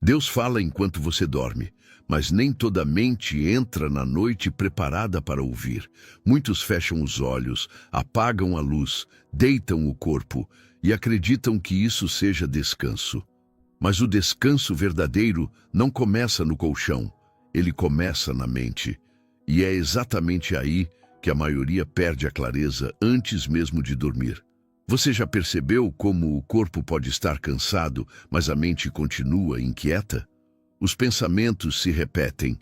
Deus fala enquanto você dorme, mas nem toda mente entra na noite preparada para ouvir. Muitos fecham os olhos, apagam a luz, deitam o corpo e acreditam que isso seja descanso. Mas o descanso verdadeiro não começa no colchão, ele começa na mente. E é exatamente aí que a maioria perde a clareza antes mesmo de dormir. Você já percebeu como o corpo pode estar cansado, mas a mente continua inquieta? Os pensamentos se repetem,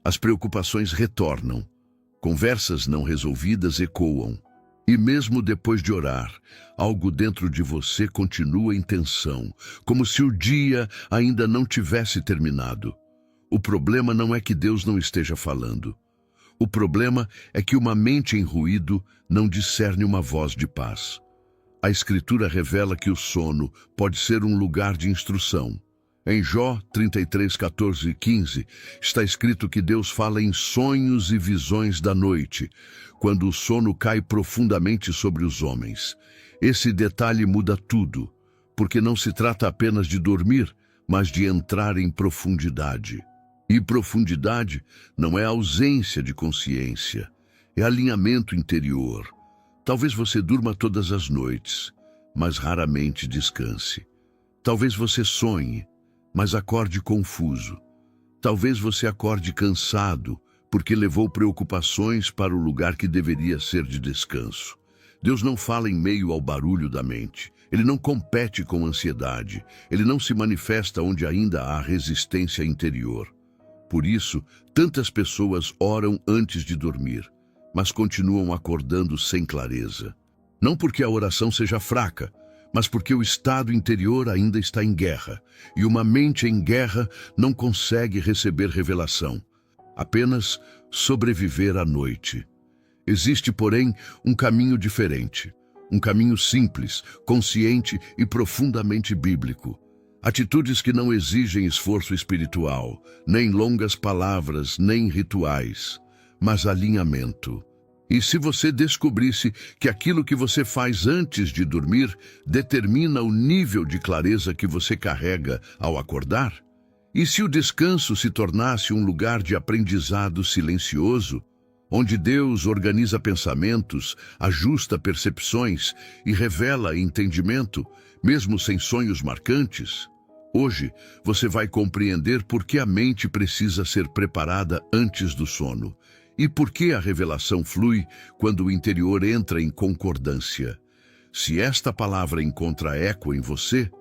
as preocupações retornam, conversas não resolvidas ecoam. E mesmo depois de orar, algo dentro de você continua em tensão, como se o dia ainda não tivesse terminado. O problema não é que Deus não esteja falando. O problema é que uma mente em ruído não discerne uma voz de paz. A Escritura revela que o sono pode ser um lugar de instrução. Em Jó 33, 14 e 15, está escrito que Deus fala em sonhos e visões da noite, quando o sono cai profundamente sobre os homens. Esse detalhe muda tudo, porque não se trata apenas de dormir, mas de entrar em profundidade. E profundidade não é ausência de consciência, é alinhamento interior. Talvez você durma todas as noites, mas raramente descanse. Talvez você sonhe, mas acorde confuso. Talvez você acorde cansado, porque levou preocupações para o lugar que deveria ser de descanso. Deus não fala em meio ao barulho da mente. Ele não compete com ansiedade. Ele não se manifesta onde ainda há resistência interior. Por isso, tantas pessoas oram antes de dormir, mas continuam acordando sem clareza. Não porque a oração seja fraca, mas porque o estado interior ainda está em guerra, e uma mente em guerra não consegue receber revelação, apenas sobreviver à noite. Existe, porém, um caminho diferente, um caminho simples, consciente e profundamente bíblico. Atitudes que não exigem esforço espiritual, nem longas palavras, nem rituais, mas alinhamento. E se você descobrisse que aquilo que você faz antes de dormir determina o nível de clareza que você carrega ao acordar? E se o descanso se tornasse um lugar de aprendizado silencioso, onde Deus organiza pensamentos, ajusta percepções e revela entendimento, mesmo sem sonhos marcantes? Hoje, você vai compreender por que a mente precisa ser preparada antes do sono. E por que a revelação flui quando o interior entra em concordância? Se esta palavra encontra eco em você,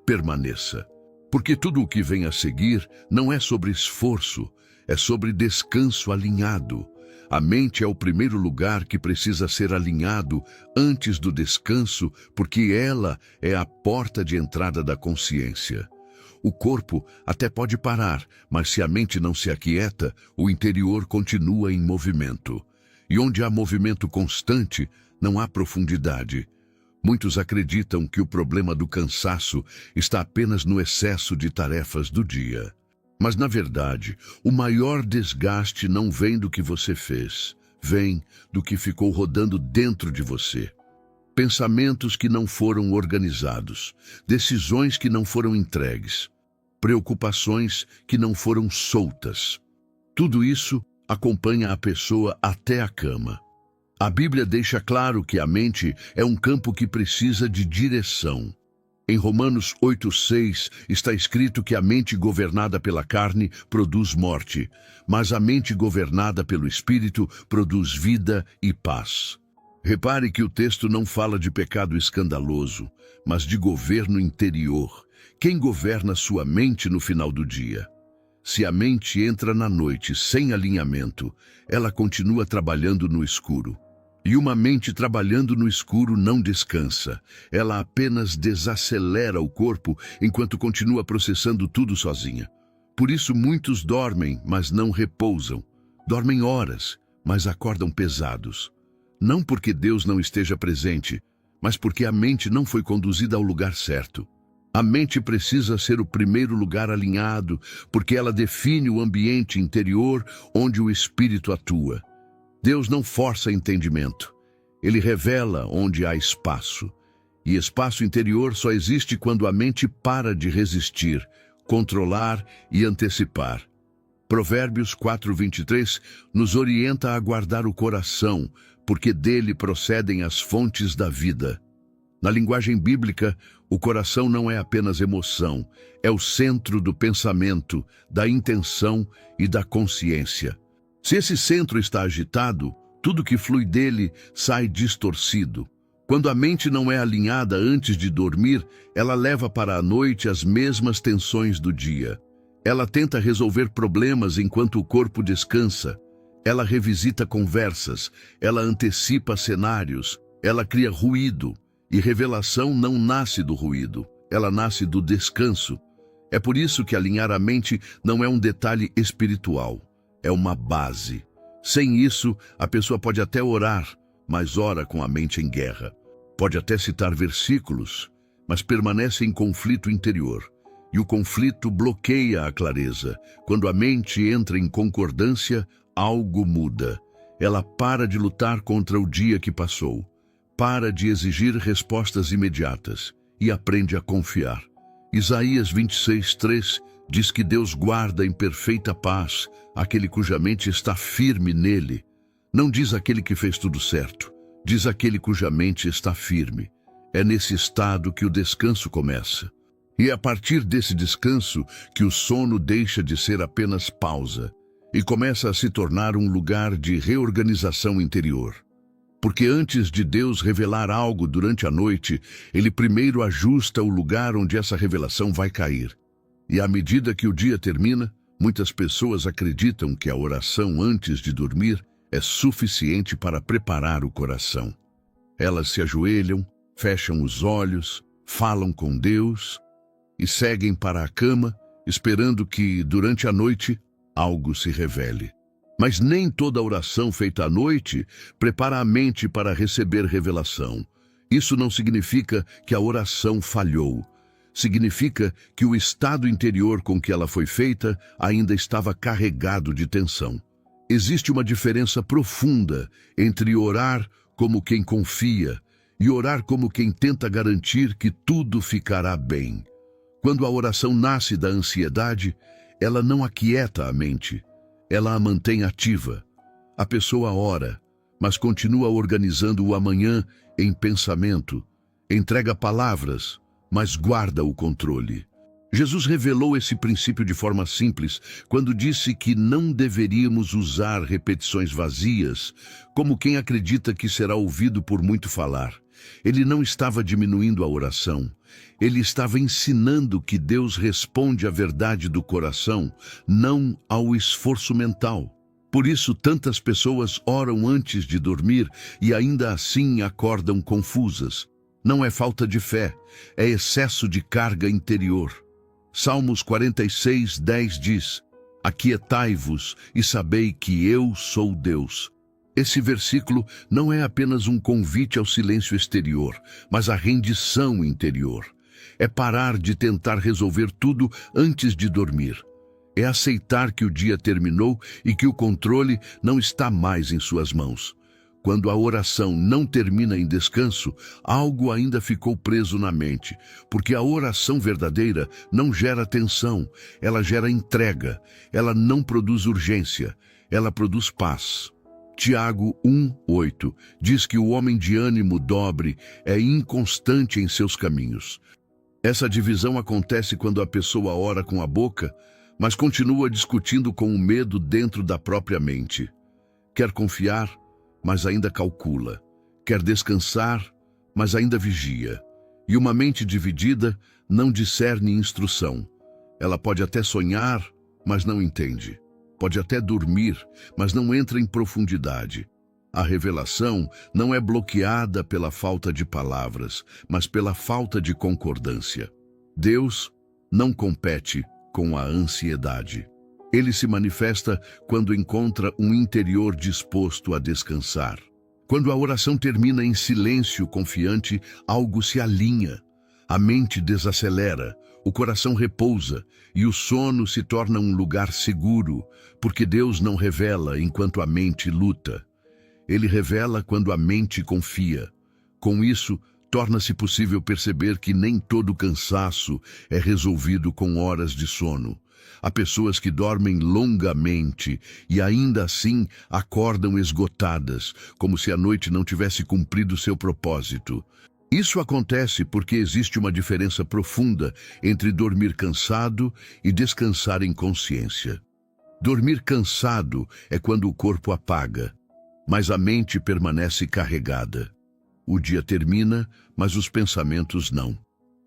permaneça. Porque tudo o que vem a seguir não é sobre esforço, é sobre descanso alinhado. A mente é o primeiro lugar que precisa ser alinhado antes do descanso, porque ela é a porta de entrada da consciência. O corpo até pode parar, mas se a mente não se aquieta, o interior continua em movimento. E onde há movimento constante, não há profundidade. Muitos acreditam que o problema do cansaço está apenas no excesso de tarefas do dia. Mas, na verdade, o maior desgaste não vem do que você fez, vem do que ficou rodando dentro de você. Pensamentos que não foram organizados, decisões que não foram entregues, preocupações que não foram soltas. Tudo isso acompanha a pessoa até a cama. A Bíblia deixa claro que a mente é um campo que precisa de direção. Em Romanos 8:6 está escrito que a mente governada pela carne produz morte, mas a mente governada pelo Espírito produz vida e paz. Repare que o texto não fala de pecado escandaloso, mas de governo interior. Quem governa sua mente no final do dia? Se a mente entra na noite sem alinhamento, ela continua trabalhando no escuro. E uma mente trabalhando no escuro não descansa. Ela apenas desacelera o corpo enquanto continua processando tudo sozinha. Por isso muitos dormem, mas não repousam. Dormem horas, mas acordam pesados. Não porque Deus não esteja presente, mas porque a mente não foi conduzida ao lugar certo. A mente precisa ser o primeiro lugar alinhado, porque ela define o ambiente interior onde o espírito atua. Deus não força entendimento. Ele revela onde há espaço. E espaço interior só existe quando a mente para de resistir, controlar e antecipar. Provérbios 4:23 nos orienta a guardar o coração, porque dele procedem as fontes da vida. Na linguagem bíblica, o coração não é apenas emoção, é o centro do pensamento, da intenção e da consciência. Se esse centro está agitado, tudo que flui dele sai distorcido. Quando a mente não é alinhada antes de dormir, ela leva para a noite as mesmas tensões do dia. Ela tenta resolver problemas enquanto o corpo descansa. Ela revisita conversas, ela antecipa cenários, ela cria ruído. E revelação não nasce do ruído, ela nasce do descanso. É por isso que alinhar a mente não é um detalhe espiritual, é uma base. Sem isso, a pessoa pode até orar, mas ora com a mente em guerra. Pode até citar versículos, mas permanece em conflito interior. E o conflito bloqueia a clareza. Quando a mente entra em concordância, algo muda. Ela para de lutar contra o dia que passou. Para de exigir respostas imediatas e aprende a confiar. Isaías 26:3 diz que Deus guarda em perfeita paz aquele cuja mente está firme nele. Não diz aquele que fez tudo certo, diz aquele cuja mente está firme. É nesse estado que o descanso começa. E é a partir desse descanso que o sono deixa de ser apenas pausa e começa a se tornar um lugar de reorganização interior. Porque antes de Deus revelar algo durante a noite, Ele primeiro ajusta o lugar onde essa revelação vai cair. E à medida que o dia termina, muitas pessoas acreditam que a oração antes de dormir é suficiente para preparar o coração. Elas se ajoelham, fecham os olhos, falam com Deus e seguem para a cama, esperando que, durante a noite, algo se revele. Mas nem toda oração feita à noite prepara a mente para receber revelação. Isso não significa que a oração falhou. Significa que o estado interior com que ela foi feita ainda estava carregado de tensão. Existe uma diferença profunda entre orar como quem confia e orar como quem tenta garantir que tudo ficará bem. Quando a oração nasce da ansiedade, ela não aquieta a mente. Ela a mantém ativa. A pessoa ora, mas continua organizando o amanhã em pensamento. Entrega palavras, mas guarda o controle. Jesus revelou esse princípio de forma simples quando disse que não deveríamos usar repetições vazias, como quem acredita que será ouvido por muito falar. Ele não estava diminuindo a oração. Ele estava ensinando que Deus responde à verdade do coração, não ao esforço mental. Por isso, tantas pessoas oram antes de dormir e ainda assim acordam confusas. Não é falta de fé, é excesso de carga interior. Salmos 46:10 diz: Aquietai-vos e sabei que eu sou Deus. Esse versículo não é apenas um convite ao silêncio exterior, mas à rendição interior. É parar de tentar resolver tudo antes de dormir. É aceitar que o dia terminou e que o controle não está mais em suas mãos. Quando a oração não termina em descanso, algo ainda ficou preso na mente, porque a oração verdadeira não gera tensão, ela gera entrega, ela não produz urgência, ela produz paz. Tiago 1:8 diz que o homem de ânimo dobre é inconstante em seus caminhos. Essa divisão acontece quando a pessoa ora com a boca, mas continua discutindo com o medo dentro da própria mente. Quer confiar, mas ainda calcula. Quer descansar, mas ainda vigia. E uma mente dividida não discerne instrução. Ela pode até sonhar, mas não entende. Pode até dormir, mas não entra em profundidade. A revelação não é bloqueada pela falta de palavras, mas pela falta de concordância. Deus não compete com a ansiedade. Ele se manifesta quando encontra um interior disposto a descansar. Quando a oração termina em silêncio confiante, algo se alinha. A mente desacelera, o coração repousa e o sono se torna um lugar seguro, porque Deus não revela enquanto a mente luta. Ele revela quando a mente confia. Com isso, torna-se possível perceber que nem todo cansaço é resolvido com horas de sono. Há pessoas que dormem longamente e ainda assim acordam esgotadas, como se a noite não tivesse cumprido seu propósito. Isso acontece porque existe uma diferença profunda entre dormir cansado e descansar em consciência. Dormir cansado é quando o corpo apaga, mas a mente permanece carregada. O dia termina, mas os pensamentos não.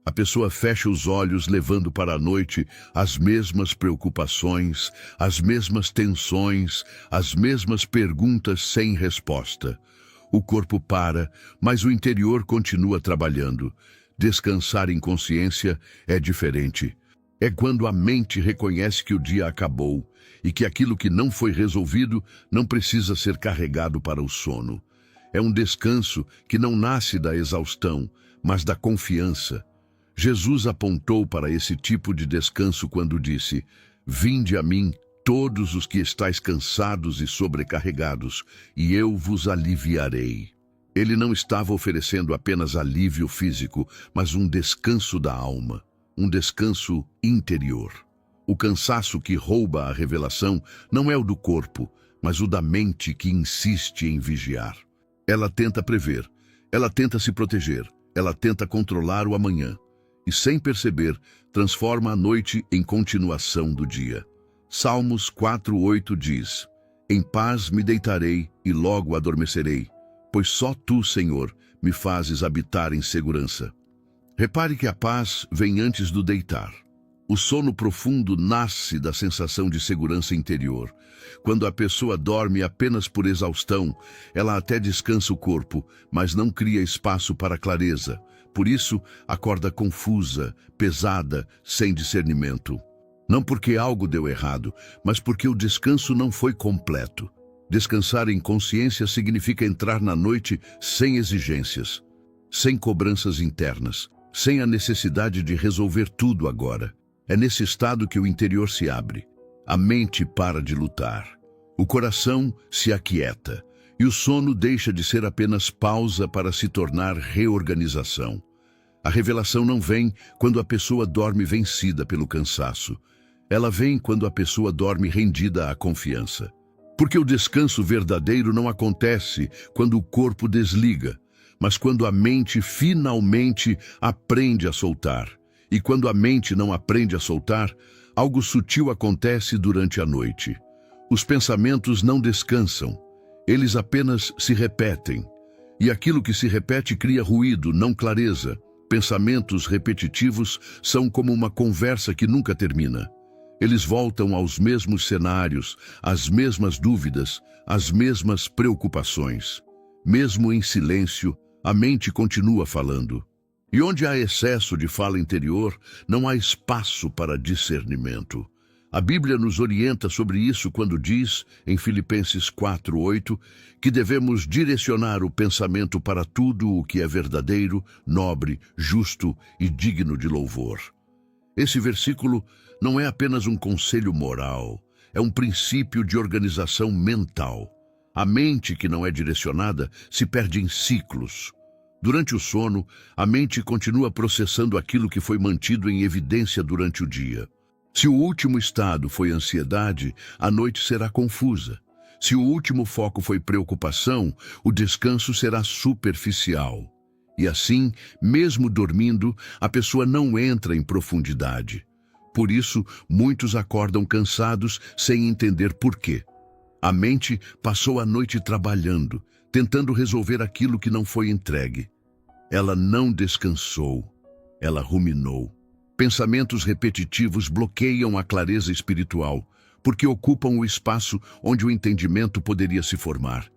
A pessoa fecha os olhos, levando para a noite as mesmas preocupações, as mesmas tensões, as mesmas perguntas sem resposta. O corpo para, mas o interior continua trabalhando. Descansar em consciência é diferente. É quando a mente reconhece que o dia acabou e que aquilo que não foi resolvido não precisa ser carregado para o sono. É um descanso que não nasce da exaustão, mas da confiança. Jesus apontou para esse tipo de descanso quando disse: "Vinde a mim, todos os que estáis cansados e sobrecarregados, e eu vos aliviarei." Ele não estava oferecendo apenas alívio físico, mas um descanso da alma, um descanso interior. O cansaço que rouba a revelação não é o do corpo, mas o da mente que insiste em vigiar. Ela tenta prever, ela tenta se proteger, ela tenta controlar o amanhã. E, sem perceber, transforma a noite em continuação do dia. Salmos 4:8 diz: "Em paz me deitarei e logo adormecerei, pois só tu, Senhor, me fazes habitar em segurança." Repare que a paz vem antes do deitar. O sono profundo nasce da sensação de segurança interior. Quando a pessoa dorme apenas por exaustão, ela até descansa o corpo, mas não cria espaço para clareza. Por isso, acorda confusa, pesada, sem discernimento. Não porque algo deu errado, mas porque o descanso não foi completo. Descansar em consciência significa entrar na noite sem exigências, sem cobranças internas, sem a necessidade de resolver tudo agora. É nesse estado que o interior se abre. A mente para de lutar. O coração se aquieta. E o sono deixa de ser apenas pausa para se tornar reorganização. A revelação não vem quando a pessoa dorme vencida pelo cansaço. Ela vem quando a pessoa dorme rendida à confiança. Porque o descanso verdadeiro não acontece quando o corpo desliga, mas quando a mente finalmente aprende a soltar. E quando a mente não aprende a soltar, algo sutil acontece durante a noite. Os pensamentos não descansam, eles apenas se repetem. E aquilo que se repete cria ruído, não clareza. Pensamentos repetitivos são como uma conversa que nunca termina. Eles voltam aos mesmos cenários, às mesmas dúvidas, às mesmas preocupações. Mesmo em silêncio, a mente continua falando. E onde há excesso de fala interior, não há espaço para discernimento. A Bíblia nos orienta sobre isso quando diz, em Filipenses 4:8, que devemos direcionar o pensamento para tudo o que é verdadeiro, nobre, justo e digno de louvor. Esse versículo não é apenas um conselho moral, é um princípio de organização mental. A mente que não é direcionada se perde em ciclos. Durante o sono, a mente continua processando aquilo que foi mantido em evidência durante o dia. Se o último estado foi ansiedade, a noite será confusa. Se o último foco foi preocupação, o descanso será superficial. E assim, mesmo dormindo, a pessoa não entra em profundidade. Por isso, muitos acordam cansados sem entender por quê. A mente passou a noite trabalhando, tentando resolver aquilo que não foi entregue. Ela não descansou, ela ruminou. Pensamentos repetitivos bloqueiam a clareza espiritual, porque ocupam o espaço onde o entendimento poderia se formar.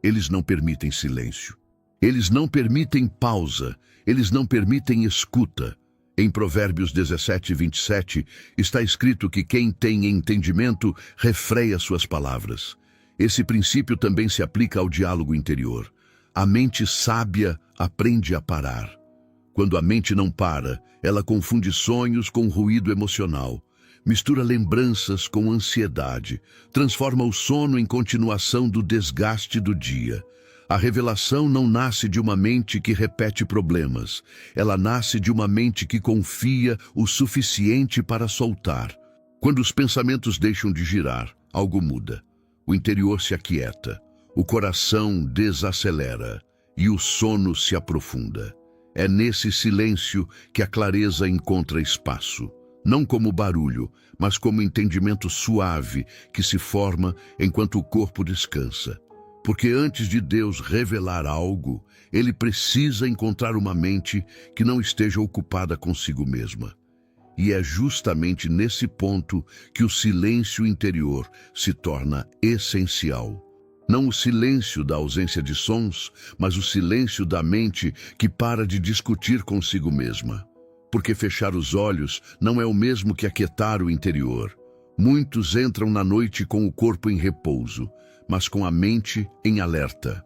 Eles não permitem silêncio. Eles não permitem pausa. Eles não permitem escuta. Em Provérbios 17:27, está escrito que quem tem entendimento refreia suas palavras. Esse princípio também se aplica ao diálogo interior. A mente sábia aprende a parar. Quando a mente não para, ela confunde sonhos com ruído emocional, mistura lembranças com ansiedade, transforma o sono em continuação do desgaste do dia. A revelação não nasce de uma mente que repete problemas. Ela nasce de uma mente que confia o suficiente para soltar. Quando os pensamentos deixam de girar, algo muda. O interior se aquieta, o coração desacelera e o sono se aprofunda. É nesse silêncio que a clareza encontra espaço. Não como barulho, mas como entendimento suave que se forma enquanto o corpo descansa. Porque antes de Deus revelar algo, Ele precisa encontrar uma mente que não esteja ocupada consigo mesma. E é justamente nesse ponto que o silêncio interior se torna essencial. Não o silêncio da ausência de sons, mas o silêncio da mente que para de discutir consigo mesma. Porque fechar os olhos não é o mesmo que aquietar o interior. Muitos entram na noite com o corpo em repouso, mas com a mente em alerta.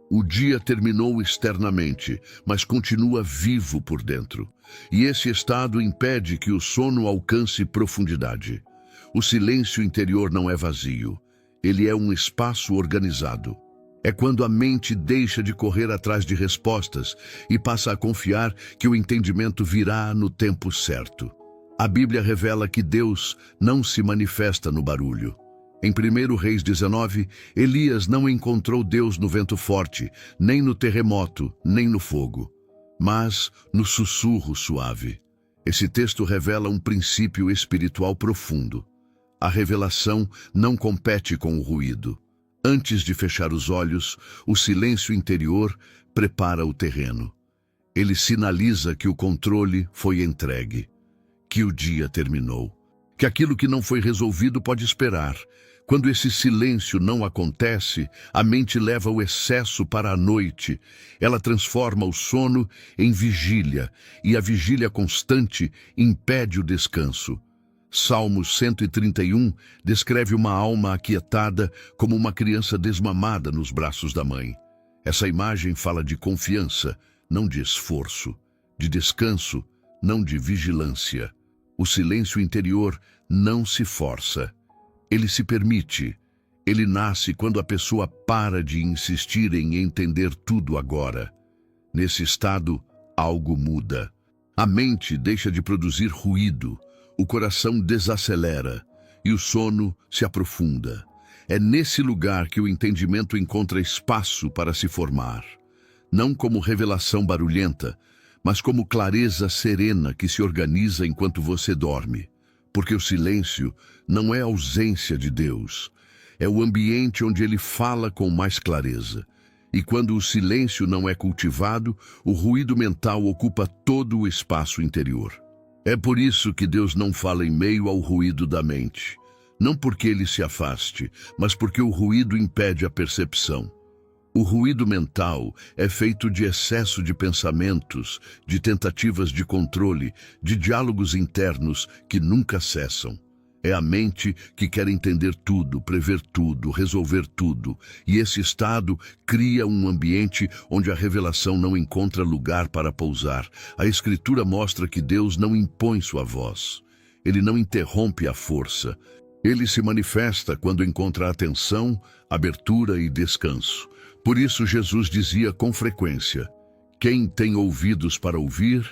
O dia terminou externamente, mas continua vivo por dentro. E esse estado impede que o sono alcance profundidade. O silêncio interior não é vazio. Ele é um espaço organizado. É quando a mente deixa de correr atrás de respostas e passa a confiar que o entendimento virá no tempo certo. A Bíblia revela que Deus não se manifesta no barulho. Em 1 Reis 19, Elias não encontrou Deus no vento forte, nem no terremoto, nem no fogo, mas no sussurro suave. Esse texto revela um princípio espiritual profundo. A revelação não compete com o ruído. Antes de fechar os olhos, o silêncio interior prepara o terreno. Ele sinaliza que o controle foi entregue, que o dia terminou, que aquilo que não foi resolvido pode esperar. Quando esse silêncio não acontece, a mente leva o excesso para a noite. Ela transforma o sono em vigília, e a vigília constante impede o descanso. Salmos 131 descreve uma alma aquietada como uma criança desmamada nos braços da mãe. Essa imagem fala de confiança, não de esforço, de descanso, não de vigilância. O silêncio interior não se força. Ele se permite. Ele nasce quando a pessoa para de insistir em entender tudo agora. Nesse estado, algo muda. A mente deixa de produzir ruído, o coração desacelera e o sono se aprofunda. É nesse lugar que o entendimento encontra espaço para se formar. Não como revelação barulhenta, mas como clareza serena que se organiza enquanto você dorme. Porque o silêncio não é ausência de Deus, é o ambiente onde Ele fala com mais clareza. E quando o silêncio não é cultivado, o ruído mental ocupa todo o espaço interior. É por isso que Deus não fala em meio ao ruído da mente. Não porque Ele se afaste, mas porque o ruído impede a percepção. O ruído mental é feito de excesso de pensamentos, de tentativas de controle, de diálogos internos que nunca cessam. É a mente que quer entender tudo, prever tudo, resolver tudo. E esse estado cria um ambiente onde a revelação não encontra lugar para pousar. A Escritura mostra que Deus não impõe sua voz. Ele não interrompe a força. Ele se manifesta quando encontra atenção, abertura e descanso. Por isso Jesus dizia com frequência: quem tem ouvidos para ouvir,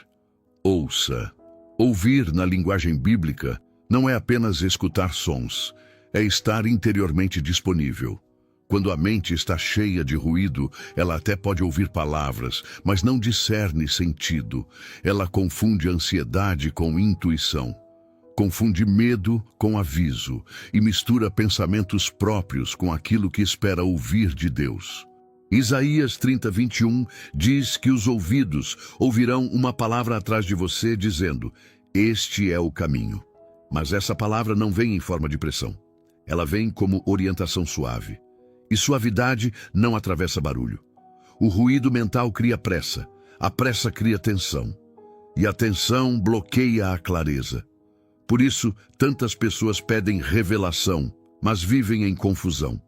ouça. Ouvir, na linguagem bíblica, não é apenas escutar sons, é estar interiormente disponível. Quando a mente está cheia de ruído, ela até pode ouvir palavras, mas não discerne sentido. Ela confunde ansiedade com intuição. Confunde medo com aviso e mistura pensamentos próprios com aquilo que espera ouvir de Deus. Isaías 30:21 diz que os ouvidos ouvirão uma palavra atrás de você dizendo: este é o caminho. Mas essa palavra não vem em forma de pressão. Ela vem como orientação suave. E suavidade não atravessa barulho. O ruído mental cria pressa. A pressa cria tensão. E a tensão bloqueia a clareza. Por isso, tantas pessoas pedem revelação, mas vivem em confusão.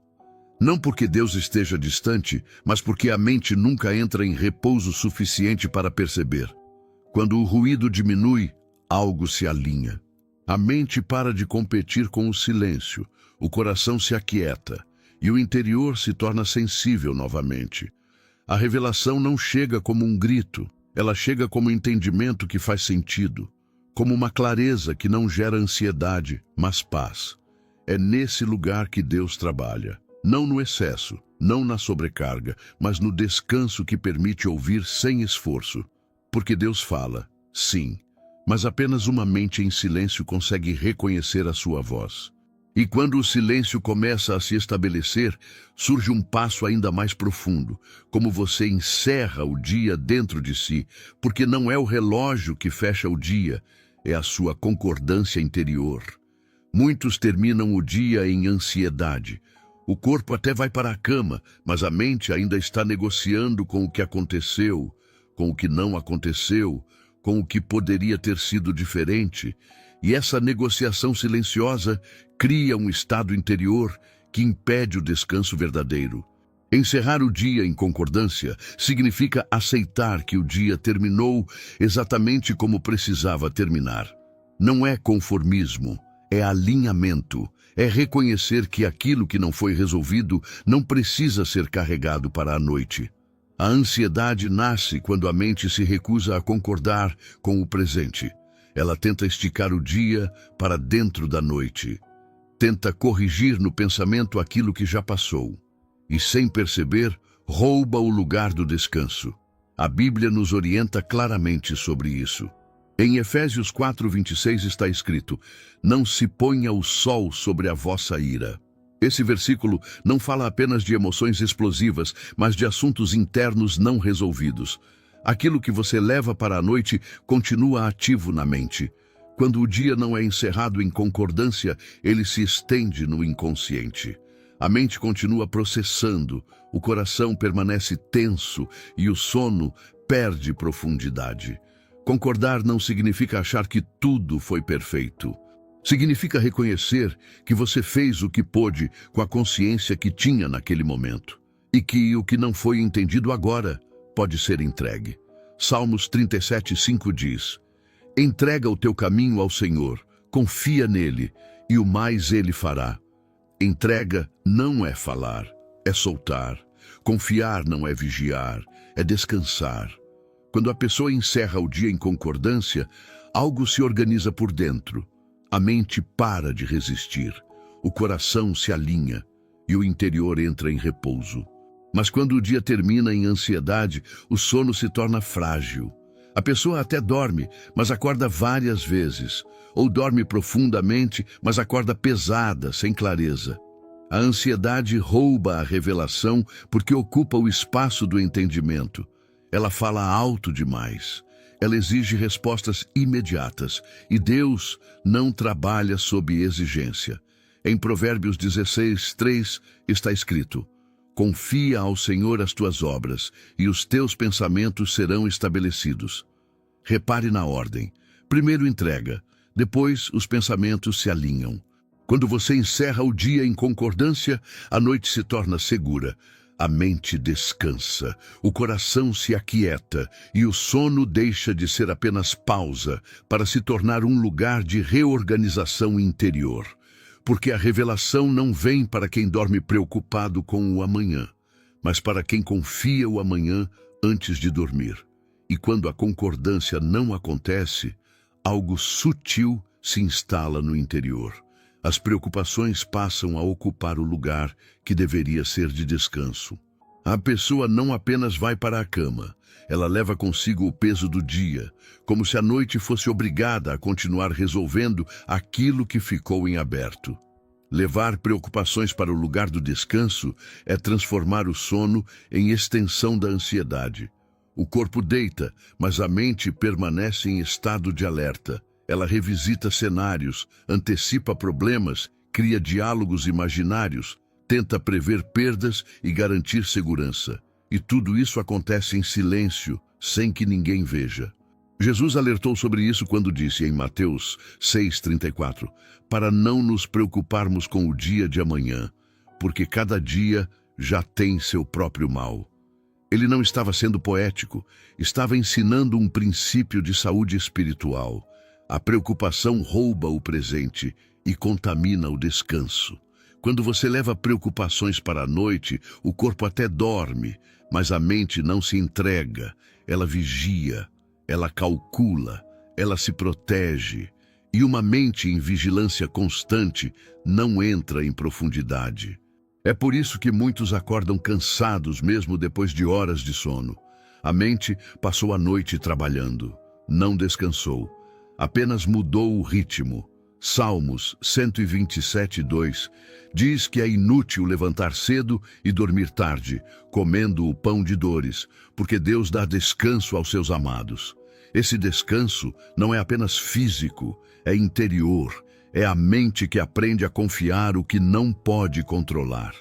Não porque Deus esteja distante, mas porque a mente nunca entra em repouso suficiente para perceber. Quando o ruído diminui, algo se alinha. A mente para de competir com o silêncio, o coração se aquieta e o interior se torna sensível novamente. A revelação não chega como um grito, ela chega como um entendimento que faz sentido, como uma clareza que não gera ansiedade, mas paz. É nesse lugar que Deus trabalha, não no excesso, não na sobrecarga, mas no descanso que permite ouvir sem esforço. Porque Deus fala, sim, mas apenas uma mente em silêncio consegue reconhecer a sua voz. E quando o silêncio começa a se estabelecer, surge um passo ainda mais profundo, como você encerra o dia dentro de si, porque não é o relógio que fecha o dia, é a sua concordância interior. Muitos terminam o dia em ansiedade. O corpo até vai para a cama, mas a mente ainda está negociando com o que aconteceu, com o que não aconteceu, com o que poderia ter sido diferente. E essa negociação silenciosa cria um estado interior que impede o descanso verdadeiro. Encerrar o dia em concordância significa aceitar que o dia terminou exatamente como precisava terminar. Não é conformismo, é alinhamento, é reconhecer que aquilo que não foi resolvido não precisa ser carregado para a noite. A ansiedade nasce quando a mente se recusa a concordar com o presente. Ela tenta esticar o dia para dentro da noite. Tenta corrigir no pensamento aquilo que já passou. E, sem perceber, rouba o lugar do descanso. A Bíblia nos orienta claramente sobre isso. Em Efésios 4:26 está escrito: não se ponha o sol sobre a vossa ira. Esse versículo não fala apenas de emoções explosivas, mas de assuntos internos não resolvidos. Aquilo que você leva para a noite continua ativo na mente. Quando o dia não é encerrado em concordância, ele se estende no inconsciente. A mente continua processando, o coração permanece tenso e o sono perde profundidade. Concordar não significa achar que tudo foi perfeito. Significa reconhecer que você fez o que pôde com a consciência que tinha naquele momento. E que o que não foi entendido agora pode ser entregue. Salmos 37:5 diz: entrega o teu caminho ao Senhor, confia nele, e o mais ele fará. Entrega não é falar, é soltar. Confiar não é vigiar, é descansar. Quando a pessoa encerra o dia em concordância, algo se organiza por dentro. A mente para de resistir, o coração se alinha e o interior entra em repouso. Mas quando o dia termina em ansiedade, o sono se torna frágil. A pessoa até dorme, mas acorda várias vezes. Ou dorme profundamente, mas acorda pesada, sem clareza. A ansiedade rouba a revelação porque ocupa o espaço do entendimento. Ela fala alto demais. Ela exige respostas imediatas. E Deus não trabalha sob exigência. Em Provérbios 16:3 está escrito: confia ao Senhor as tuas obras, e os teus pensamentos serão estabelecidos. Repare na ordem. Primeiro entrega, depois os pensamentos se alinham. Quando você encerra o dia em concordância, a noite se torna segura. A mente descansa, o coração se aquieta e o sono deixa de ser apenas pausa para se tornar um lugar de reorganização interior. Porque a revelação não vem para quem dorme preocupado com o amanhã, mas para quem confia o amanhã antes de dormir. E quando a concordância não acontece, algo sutil se instala no interior. As preocupações passam a ocupar o lugar que deveria ser de descanso. A pessoa não apenas vai para a cama, ela leva consigo o peso do dia, como se a noite fosse obrigada a continuar resolvendo aquilo que ficou em aberto. Levar preocupações para o lugar do descanso é transformar o sono em extensão da ansiedade. O corpo deita, mas a mente permanece em estado de alerta. Ela revisita cenários, antecipa problemas, cria diálogos imaginários, tenta prever perdas e garantir segurança. E tudo isso acontece em silêncio, sem que ninguém veja. Jesus alertou sobre isso quando disse em Mateus 6:34, para não nos preocuparmos com o dia de amanhã, porque cada dia já tem seu próprio mal. Ele não estava sendo poético, estava ensinando um princípio de saúde espiritual. A preocupação rouba o presente e contamina o descanso. Quando você leva preocupações para a noite, o corpo até dorme, mas a mente não se entrega. Ela vigia, ela calcula, ela se protege. E uma mente em vigilância constante não entra em profundidade. É por isso que muitos acordam cansados mesmo depois de horas de sono. A mente passou a noite trabalhando, não descansou, apenas mudou o ritmo. Salmos 127:2 diz que é inútil levantar cedo e dormir tarde, comendo o pão de dores, porque Deus dá descanso aos seus amados. Esse descanso não é apenas físico, é interior, é a mente que aprende a confiar o que não pode controlar.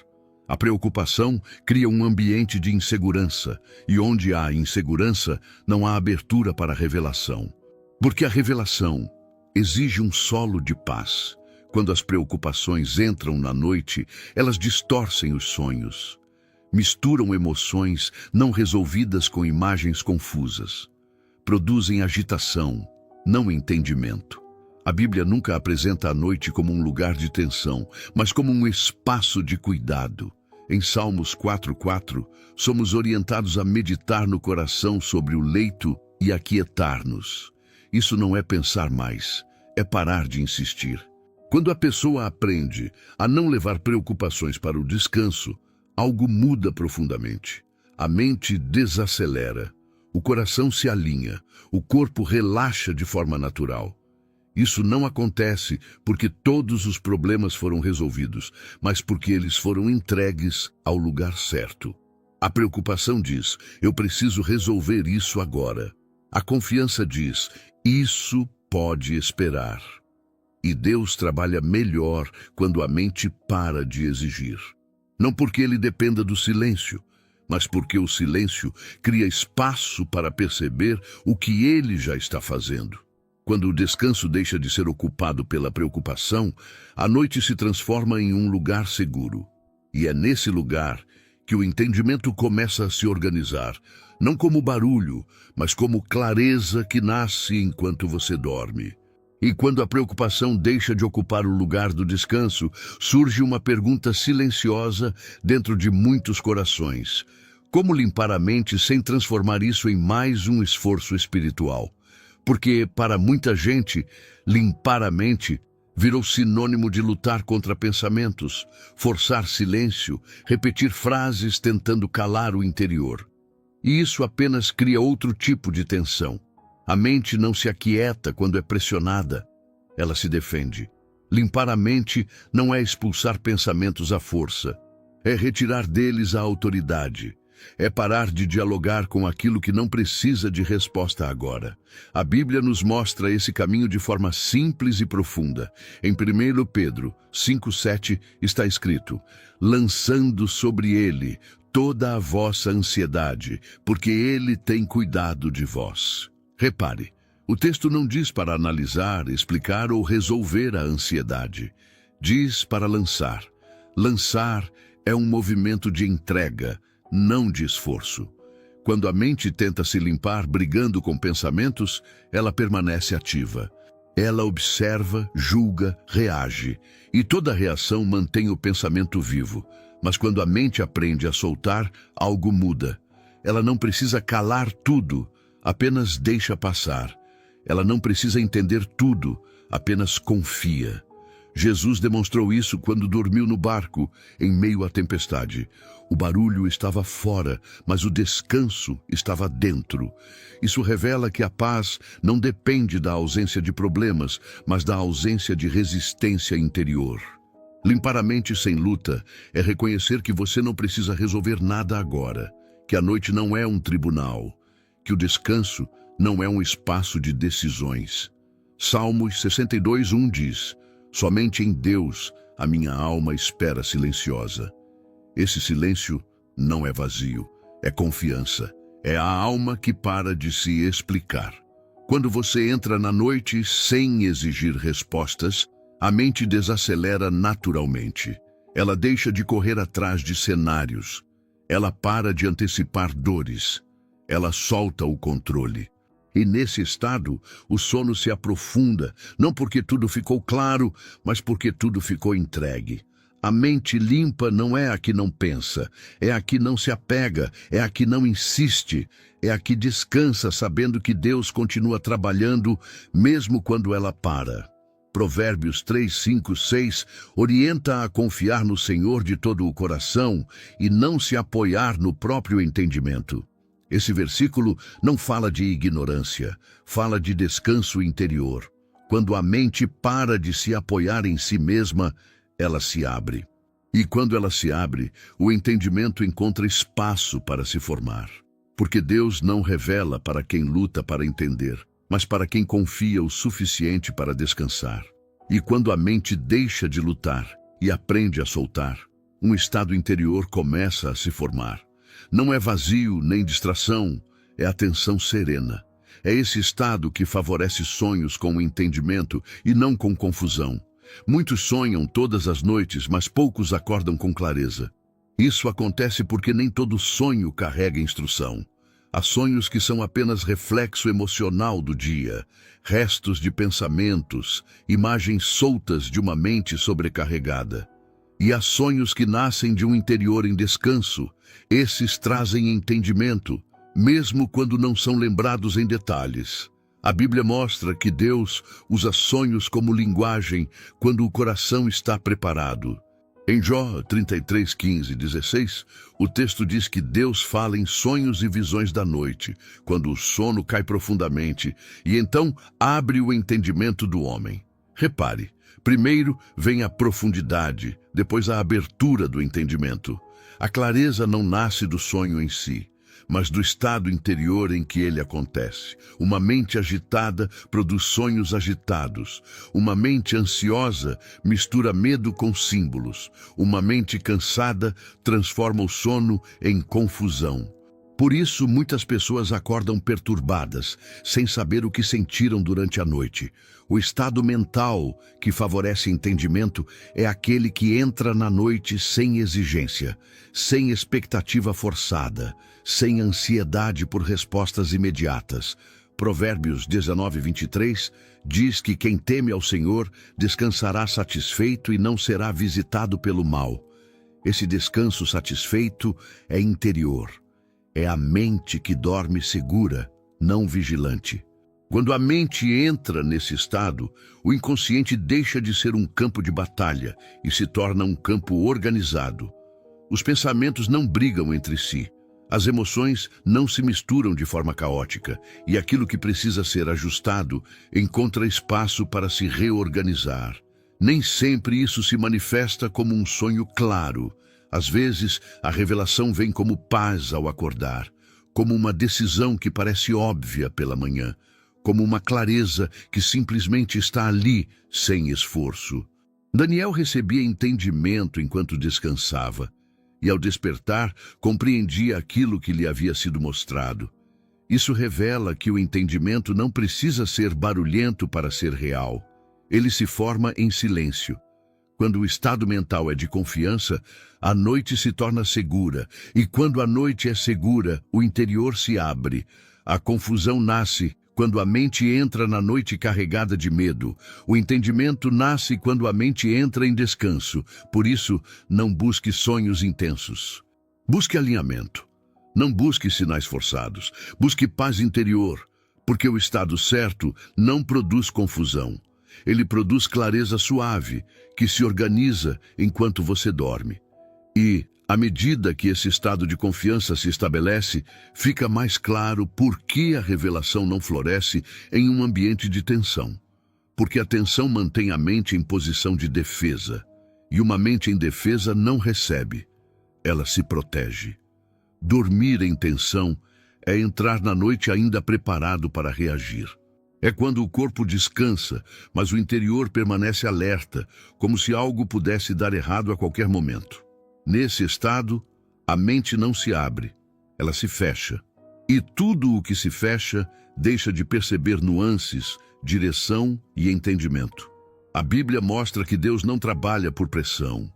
A preocupação cria um ambiente de insegurança, e onde há insegurança, não há abertura para a revelação. Porque a revelação exige um solo de paz. Quando as preocupações entram na noite, elas distorcem os sonhos. Misturam emoções não resolvidas com imagens confusas. Produzem agitação, não entendimento. A Bíblia nunca apresenta a noite como um lugar de tensão, mas como um espaço de cuidado. Em Salmos 4:4, somos orientados a meditar no coração sobre o leito e aquietar-nos. Isso não é pensar mais, é parar de insistir. Quando a pessoa aprende a não levar preocupações para o descanso, algo muda profundamente. A mente desacelera, o coração se alinha, o corpo relaxa de forma natural. Isso não acontece porque todos os problemas foram resolvidos, mas porque eles foram entregues ao lugar certo. A preocupação diz, eu preciso resolver isso agora. A confiança diz, isso pode esperar. E Deus trabalha melhor quando a mente para de exigir. Não porque ele dependa do silêncio, mas porque o silêncio cria espaço para perceber o que ele já está fazendo. Quando o descanso deixa de ser ocupado pela preocupação, a noite se transforma em um lugar seguro. E é nesse lugar que o entendimento começa a se organizar, não como barulho, mas como clareza que nasce enquanto você dorme. E quando a preocupação deixa de ocupar o lugar do descanso, surge uma pergunta silenciosa dentro de muitos corações. Como limpar a mente sem transformar isso em mais um esforço espiritual? Porque, para muita gente, limpar a mente virou sinônimo de lutar contra pensamentos, forçar silêncio, repetir frases tentando calar o interior. E isso apenas cria outro tipo de tensão. A mente não se aquieta quando é pressionada, ela se defende. Limpar a mente não é expulsar pensamentos à força, é retirar deles a autoridade. É parar de dialogar com aquilo que não precisa de resposta agora. A Bíblia nos mostra esse caminho de forma simples e profunda. Em 1 Pedro 5:7 está escrito, lançando sobre ele toda a vossa ansiedade, porque ele tem cuidado de vós. Repare, o texto não diz para analisar, explicar ou resolver a ansiedade. Diz para lançar. Lançar é um movimento de entrega, não de esforço. Quando a mente tenta se limpar brigando com pensamentos, ela permanece ativa. Ela observa, julga, reage, e toda reação mantém o pensamento vivo. Mas quando a mente aprende a soltar, algo muda. Ela não precisa calar tudo, apenas deixa passar. Ela não precisa entender tudo, apenas confia. Jesus demonstrou isso quando dormiu no barco, em meio à tempestade. O barulho estava fora, mas o descanso estava dentro. Isso revela que a paz não depende da ausência de problemas, mas da ausência de resistência interior. Limpar a mente sem luta é reconhecer que você não precisa resolver nada agora, que a noite não é um tribunal, que o descanso não é um espaço de decisões. Salmos 62:1 diz, somente em Deus a minha alma espera silenciosa. Esse silêncio não é vazio, é confiança. É a alma que para de se explicar. Quando você entra na noite sem exigir respostas, a mente desacelera naturalmente. Ela deixa de correr atrás de cenários. Ela para de antecipar dores. Ela solta o controle. E nesse estado, o sono se aprofunda, não porque tudo ficou claro, mas porque tudo ficou entregue. A mente limpa não é a que não pensa, é a que não se apega, é a que não insiste, é a que descansa sabendo que Deus continua trabalhando mesmo quando ela para. Provérbios 3, 5, 6 orienta a confiar no Senhor de todo o coração e não se apoiar no próprio entendimento. Esse versículo não fala de ignorância, fala de descanso interior. Quando a mente para de se apoiar em si mesma, ela se abre. E quando ela se abre, o entendimento encontra espaço para se formar. Porque Deus não revela para quem luta para entender, mas para quem confia o suficiente para descansar. E quando a mente deixa de lutar e aprende a soltar, um estado interior começa a se formar. Não é vazio nem distração, é atenção serena. É esse estado que favorece sonhos com o entendimento e não com confusão. Muitos sonham todas as noites, mas poucos acordam com clareza. Isso acontece porque nem todo sonho carrega instrução. Há sonhos que são apenas reflexo emocional do dia, restos de pensamentos, imagens soltas de uma mente sobrecarregada. E há sonhos que nascem de um interior em descanso. Esses trazem entendimento, mesmo quando não são lembrados em detalhes. A Bíblia mostra que Deus usa sonhos como linguagem quando o coração está preparado. Em Jó 33, 15 e 16, o texto diz que Deus fala em sonhos e visões da noite, quando o sono cai profundamente, e então abre o entendimento do homem. Repare, primeiro vem a profundidade, depois a abertura do entendimento. A clareza não nasce do sonho em si, mas do estado interior em que ele acontece. Uma mente agitada produz sonhos agitados. Uma mente ansiosa mistura medo com símbolos. Uma mente cansada transforma o sono em confusão. Por isso, muitas pessoas acordam perturbadas, sem saber o que sentiram durante a noite. O estado mental que favorece entendimento é aquele que entra na noite sem exigência, sem expectativa forçada, sem ansiedade por respostas imediatas. Provérbios 19, 23 diz que quem teme ao Senhor descansará satisfeito e não será visitado pelo mal. Esse descanso satisfeito é interior. É a mente que dorme segura, não vigilante. Quando a mente entra nesse estado, o inconsciente deixa de ser um campo de batalha e se torna um campo organizado. Os pensamentos não brigam entre si. As emoções não se misturam de forma caótica e aquilo que precisa ser ajustado encontra espaço para se reorganizar. Nem sempre isso se manifesta como um sonho claro. Às vezes, a revelação vem como paz ao acordar, como uma decisão que parece óbvia pela manhã, como uma clareza que simplesmente está ali, sem esforço. Daniel recebia entendimento enquanto descansava, e ao despertar, compreendia aquilo que lhe havia sido mostrado. Isso revela que o entendimento não precisa ser barulhento para ser real. Ele se forma em silêncio. Quando o estado mental é de confiança, a noite se torna segura, e quando a noite é segura, o interior se abre. A confusão nasce quando a mente entra na noite carregada de medo. O entendimento nasce quando a mente entra em descanso. Por isso, não busque sonhos intensos. Busque alinhamento. Não busque sinais forçados. Busque paz interior, porque o estado certo não produz confusão. Ele produz clareza suave, que se organiza enquanto você dorme. E, à medida que esse estado de confiança se estabelece, fica mais claro por que a revelação não floresce em um ambiente de tensão. Porque a tensão mantém a mente em posição de defesa, e uma mente em defesa não recebe, ela se protege. Dormir em tensão é entrar na noite ainda preparado para reagir. É quando o corpo descansa, mas o interior permanece alerta, como se algo pudesse dar errado a qualquer momento. Nesse estado, a mente não se abre, ela se fecha. E tudo o que se fecha deixa de perceber nuances, direção e entendimento. A Bíblia mostra que Deus não trabalha por pressão.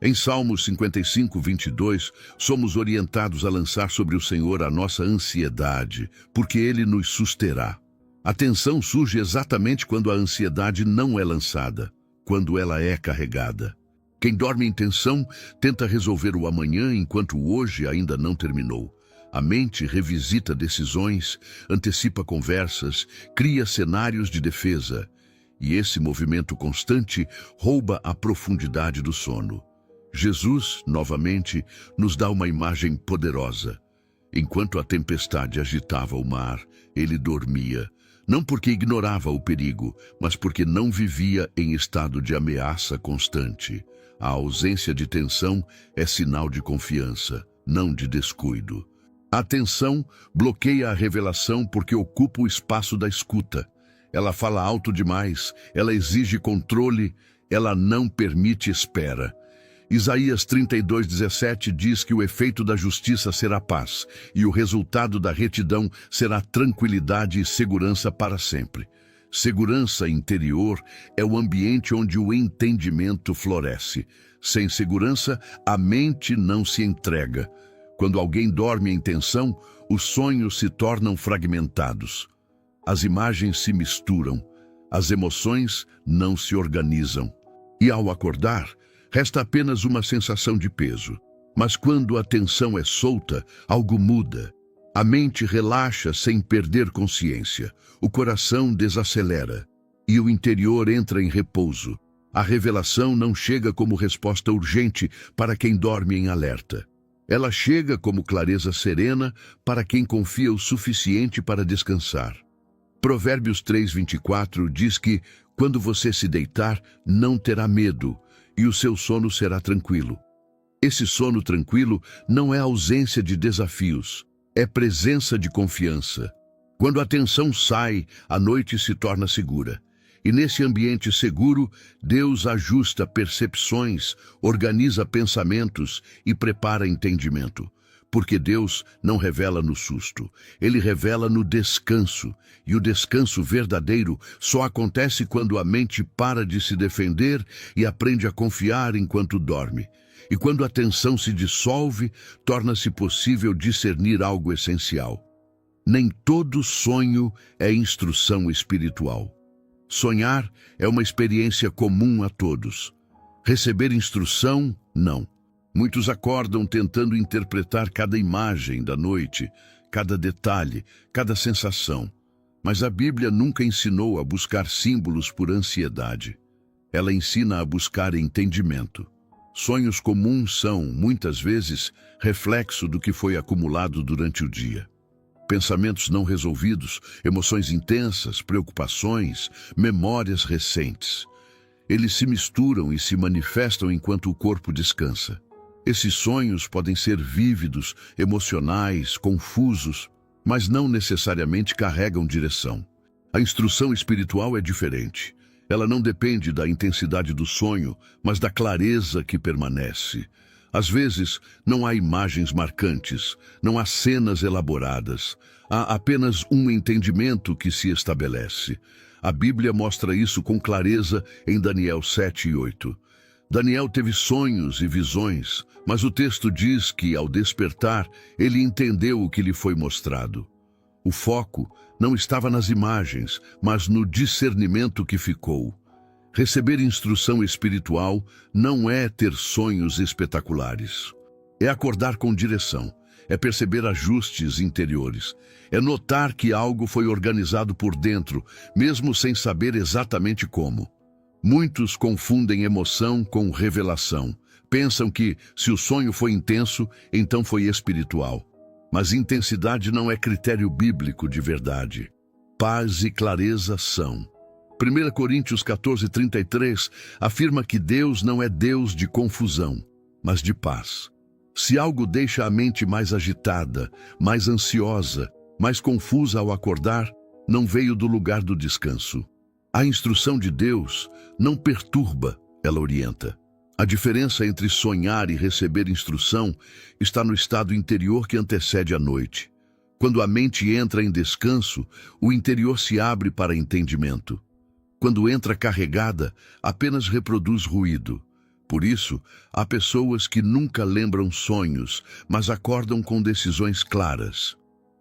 Em Salmos 55, 22, somos orientados a lançar sobre o Senhor a nossa ansiedade, porque Ele nos susterá. A tensão surge exatamente quando a ansiedade não é lançada, quando ela é carregada. Quem dorme em tensão tenta resolver o amanhã enquanto o hoje ainda não terminou. A mente revisita decisões, antecipa conversas, cria cenários de defesa. E esse movimento constante rouba a profundidade do sono. Jesus, novamente, nos dá uma imagem poderosa. Enquanto a tempestade agitava o mar, ele dormia. Não porque ignorava o perigo, mas porque não vivia em estado de ameaça constante. A ausência de tensão é sinal de confiança, não de descuido. A tensão bloqueia a revelação porque ocupa o espaço da escuta. Ela fala alto demais, ela exige controle, ela não permite espera. Isaías 32:17 diz que o efeito da justiça será paz, e o resultado da retidão será tranquilidade e segurança para sempre. Segurança interior é o ambiente onde o entendimento floresce. Sem segurança, a mente não se entrega. Quando alguém dorme em tensão, os sonhos se tornam fragmentados. As imagens se misturam, as emoções não se organizam. E ao acordar, resta apenas uma sensação de peso. Mas quando a tensão é solta, algo muda. A mente relaxa sem perder consciência. O coração desacelera e o interior entra em repouso. A revelação não chega como resposta urgente para quem dorme em alerta. Ela chega como clareza serena para quem confia o suficiente para descansar. Provérbios 3:24 diz que, quando você se deitar, não terá medo, e o seu sono será tranquilo. Esse sono tranquilo não é ausência de desafios, é presença de confiança. Quando a tensão sai, a noite se torna segura. E nesse ambiente seguro, Deus ajusta percepções, organiza pensamentos e prepara entendimento. Porque Deus não revela no susto, Ele revela no descanso. E o descanso verdadeiro só acontece quando a mente para de se defender e aprende a confiar enquanto dorme. E quando a tensão se dissolve, torna-se possível discernir algo essencial. Nem todo sonho é instrução espiritual. Sonhar é uma experiência comum a todos. Receber instrução, não. Muitos acordam tentando interpretar cada imagem da noite, cada detalhe, cada sensação. Mas a Bíblia nunca ensinou a buscar símbolos por ansiedade. Ela ensina a buscar entendimento. Sonhos comuns são, muitas vezes, reflexo do que foi acumulado durante o dia. Pensamentos não resolvidos, emoções intensas, preocupações, memórias recentes. Eles se misturam e se manifestam enquanto o corpo descansa. Esses sonhos podem ser vívidos, emocionais, confusos, mas não necessariamente carregam direção. A instrução espiritual é diferente. Ela não depende da intensidade do sonho, mas da clareza que permanece. Às vezes, não há imagens marcantes, não há cenas elaboradas. Há apenas um entendimento que se estabelece. A Bíblia mostra isso com clareza em Daniel 7:8. Daniel teve sonhos e visões, mas o texto diz que, ao despertar, ele entendeu o que lhe foi mostrado. O foco não estava nas imagens, mas no discernimento que ficou. Receber instrução espiritual não é ter sonhos espetaculares. É acordar com direção, é perceber ajustes interiores, é notar que algo foi organizado por dentro, mesmo sem saber exatamente como. Muitos confundem emoção com revelação. Pensam que, se o sonho foi intenso, então foi espiritual. Mas intensidade não é critério bíblico de verdade. Paz e clareza são. 1 Coríntios 14:33 afirma que Deus não é Deus de confusão, mas de paz. Se algo deixa a mente mais agitada, mais ansiosa, mais confusa ao acordar, não veio do lugar do descanso. A instrução de Deus não perturba, ela orienta. A diferença entre sonhar e receber instrução está no estado interior que antecede a noite. Quando a mente entra em descanso, o interior se abre para entendimento. Quando entra carregada, apenas reproduz ruído. Por isso, há pessoas que nunca lembram sonhos, mas acordam com decisões claras.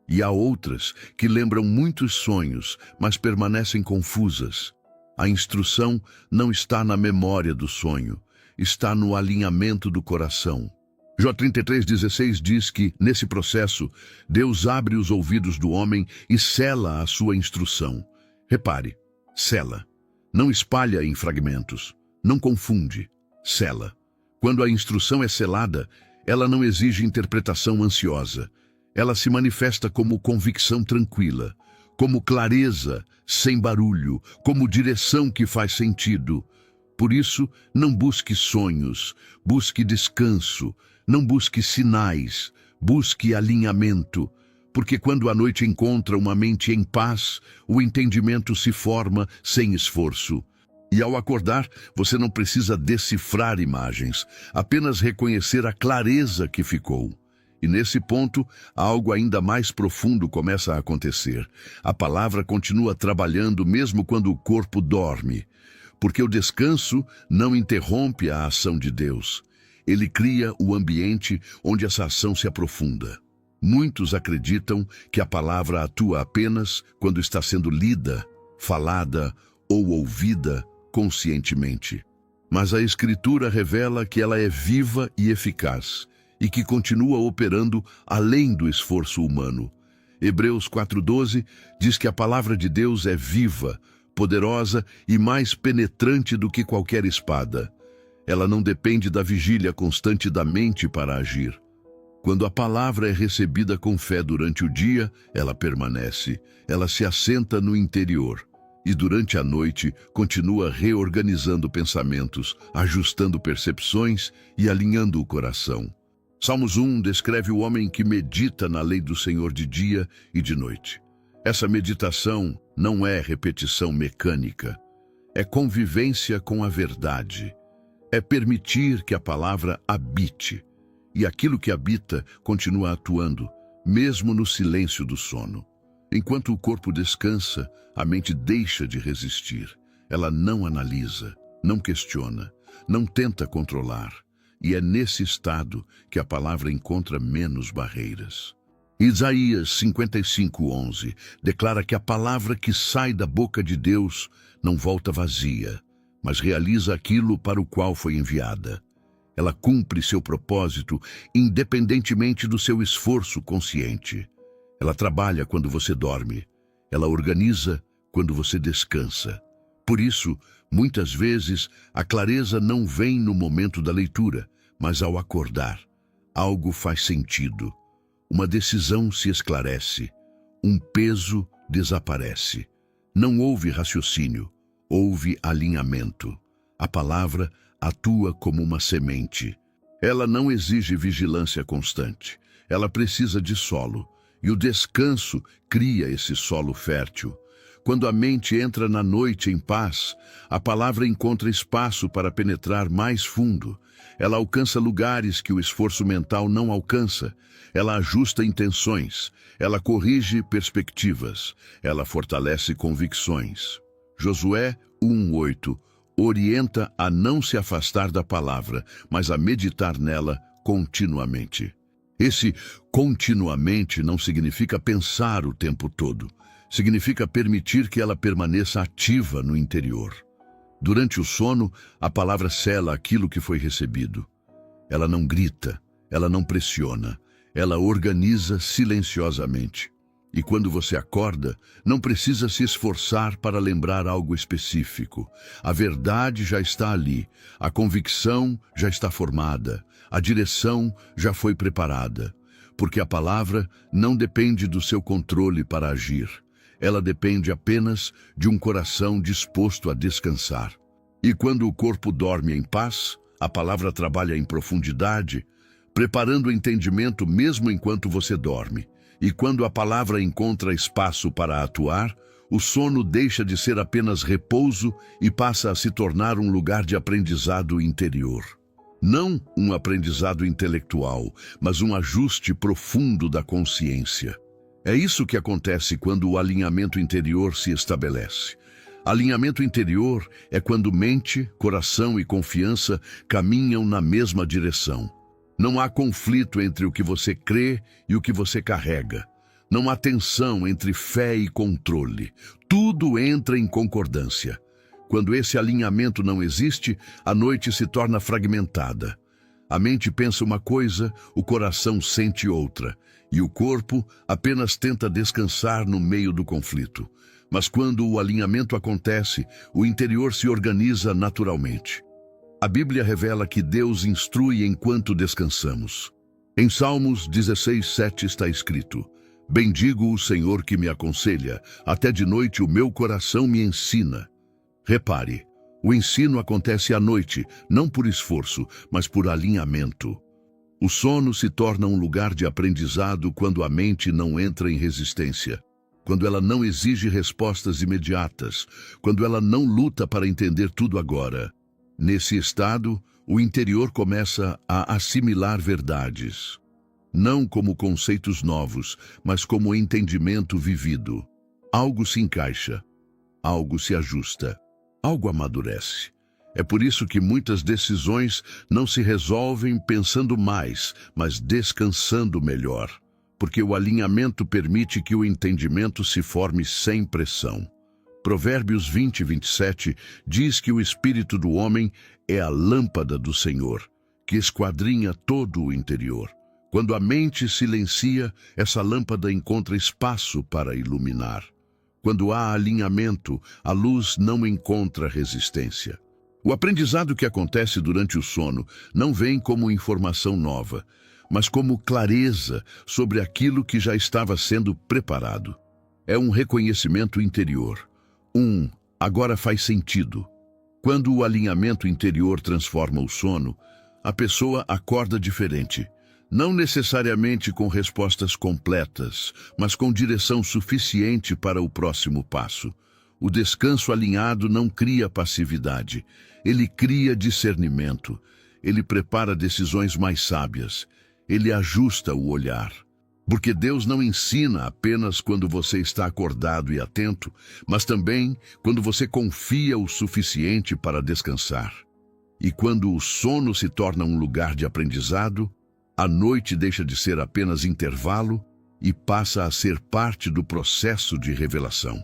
E há outras que lembram muitos sonhos, mas permanecem confusas. A instrução não está na memória do sonho, está no alinhamento do coração. Jó 33,16 diz que, nesse processo, Deus abre os ouvidos do homem e sela a sua instrução. Repare, sela. Não espalha em fragmentos. Não confunde. Sela. Quando a instrução é selada, ela não exige interpretação ansiosa. Ela se manifesta como convicção tranquila, como clareza, sem barulho, como direção que faz sentido. Por isso, não busque sonhos, busque descanso, não busque sinais, busque alinhamento, porque quando a noite encontra uma mente em paz, o entendimento se forma sem esforço. E ao acordar, você não precisa decifrar imagens, apenas reconhecer a clareza que ficou. E nesse ponto, algo ainda mais profundo começa a acontecer. A palavra continua trabalhando mesmo quando o corpo dorme, porque o descanso não interrompe a ação de Deus. Ele cria o ambiente onde essa ação se aprofunda. Muitos acreditam que a palavra atua apenas quando está sendo lida, falada ou ouvida conscientemente. Mas a Escritura revela que ela é viva e eficaz, e que continua operando além do esforço humano. Hebreus 4,12 diz que a palavra de Deus é viva, poderosa e mais penetrante do que qualquer espada. Ela não depende da vigília constante da mente para agir. Quando a palavra é recebida com fé durante o dia, ela permanece, ela se assenta no interior. E durante a noite, continua reorganizando pensamentos, ajustando percepções e alinhando o coração. Salmos 1 descreve o homem que medita na lei do Senhor de dia e de noite. Essa meditação não é repetição mecânica, é convivência com a verdade. É permitir que a palavra habite, e aquilo que habita continua atuando, mesmo no silêncio do sono. Enquanto o corpo descansa, a mente deixa de resistir. Ela não analisa, não questiona, não tenta controlar. E é nesse estado que a palavra encontra menos barreiras. Isaías 55:11 declara que a palavra que sai da boca de Deus não volta vazia, mas realiza aquilo para o qual foi enviada. Ela cumpre seu propósito independentemente do seu esforço consciente. Ela trabalha quando você dorme. Ela organiza quando você descansa. Por isso, muitas vezes, a clareza não vem no momento da leitura, mas ao acordar. Algo faz sentido. Uma decisão se esclarece. Um peso desaparece. Não houve raciocínio, houve alinhamento. A palavra atua como uma semente. Ela não exige vigilância constante. Ela precisa de solo. E o descanso cria esse solo fértil. Quando a mente entra na noite em paz, a palavra encontra espaço para penetrar mais fundo. Ela alcança lugares que o esforço mental não alcança. Ela ajusta intenções. Ela corrige perspectivas. Ela fortalece convicções. Josué 1:8 orienta a não se afastar da palavra, mas a meditar nela continuamente. Esse continuamente não significa pensar o tempo todo. Significa permitir que ela permaneça ativa no interior. Durante o sono, a palavra sela aquilo que foi recebido. Ela não grita, ela não pressiona, ela organiza silenciosamente. E quando você acorda, não precisa se esforçar para lembrar algo específico. A verdade já está ali, a convicção já está formada, a direção já foi preparada. Porque a palavra não depende do seu controle para agir. Ela depende apenas de um coração disposto a descansar. E quando o corpo dorme em paz, a palavra trabalha em profundidade, preparando o entendimento mesmo enquanto você dorme. E quando a palavra encontra espaço para atuar, o sono deixa de ser apenas repouso e passa a se tornar um lugar de aprendizado interior. Não um aprendizado intelectual, mas um ajuste profundo da consciência. É isso que acontece quando o alinhamento interior se estabelece. Alinhamento interior é quando mente, coração e confiança caminham na mesma direção. Não há conflito entre o que você crê e o que você carrega. Não há tensão entre fé e controle. Tudo entra em concordância. Quando esse alinhamento não existe, a noite se torna fragmentada. A mente pensa uma coisa, o coração sente outra, e o corpo apenas tenta descansar no meio do conflito. Mas quando o alinhamento acontece, o interior se organiza naturalmente. A Bíblia revela que Deus instrui enquanto descansamos. Em Salmos 16:7 está escrito: Bendigo o Senhor que me aconselha, até de noite o meu coração me ensina. Repare, o ensino acontece à noite, não por esforço, mas por alinhamento. O sono se torna um lugar de aprendizado quando a mente não entra em resistência, quando ela não exige respostas imediatas, quando ela não luta para entender tudo agora. Nesse estado, o interior começa a assimilar verdades, não como conceitos novos, mas como entendimento vivido. Algo se encaixa, algo se ajusta, algo amadurece. É por isso que muitas decisões não se resolvem pensando mais, mas descansando melhor, porque o alinhamento permite que o entendimento se forme sem pressão. Provérbios 20:27 diz que o espírito do homem é a lâmpada do Senhor, que esquadrinha todo o interior. Quando a mente silencia, essa lâmpada encontra espaço para iluminar. Quando há alinhamento, a luz não encontra resistência. O aprendizado que acontece durante o sono não vem como informação nova, mas como clareza sobre aquilo que já estava sendo preparado. É um reconhecimento interior. Agora faz sentido. Quando o alinhamento interior transforma o sono, a pessoa acorda diferente. Não necessariamente com respostas completas, mas com direção suficiente para o próximo passo. O descanso alinhado não cria passividade, ele cria discernimento, ele prepara decisões mais sábias, ele ajusta o olhar. Porque Deus não ensina apenas quando você está acordado e atento, mas também quando você confia o suficiente para descansar. E quando o sono se torna um lugar de aprendizado, a noite deixa de ser apenas intervalo e passa a ser parte do processo de revelação.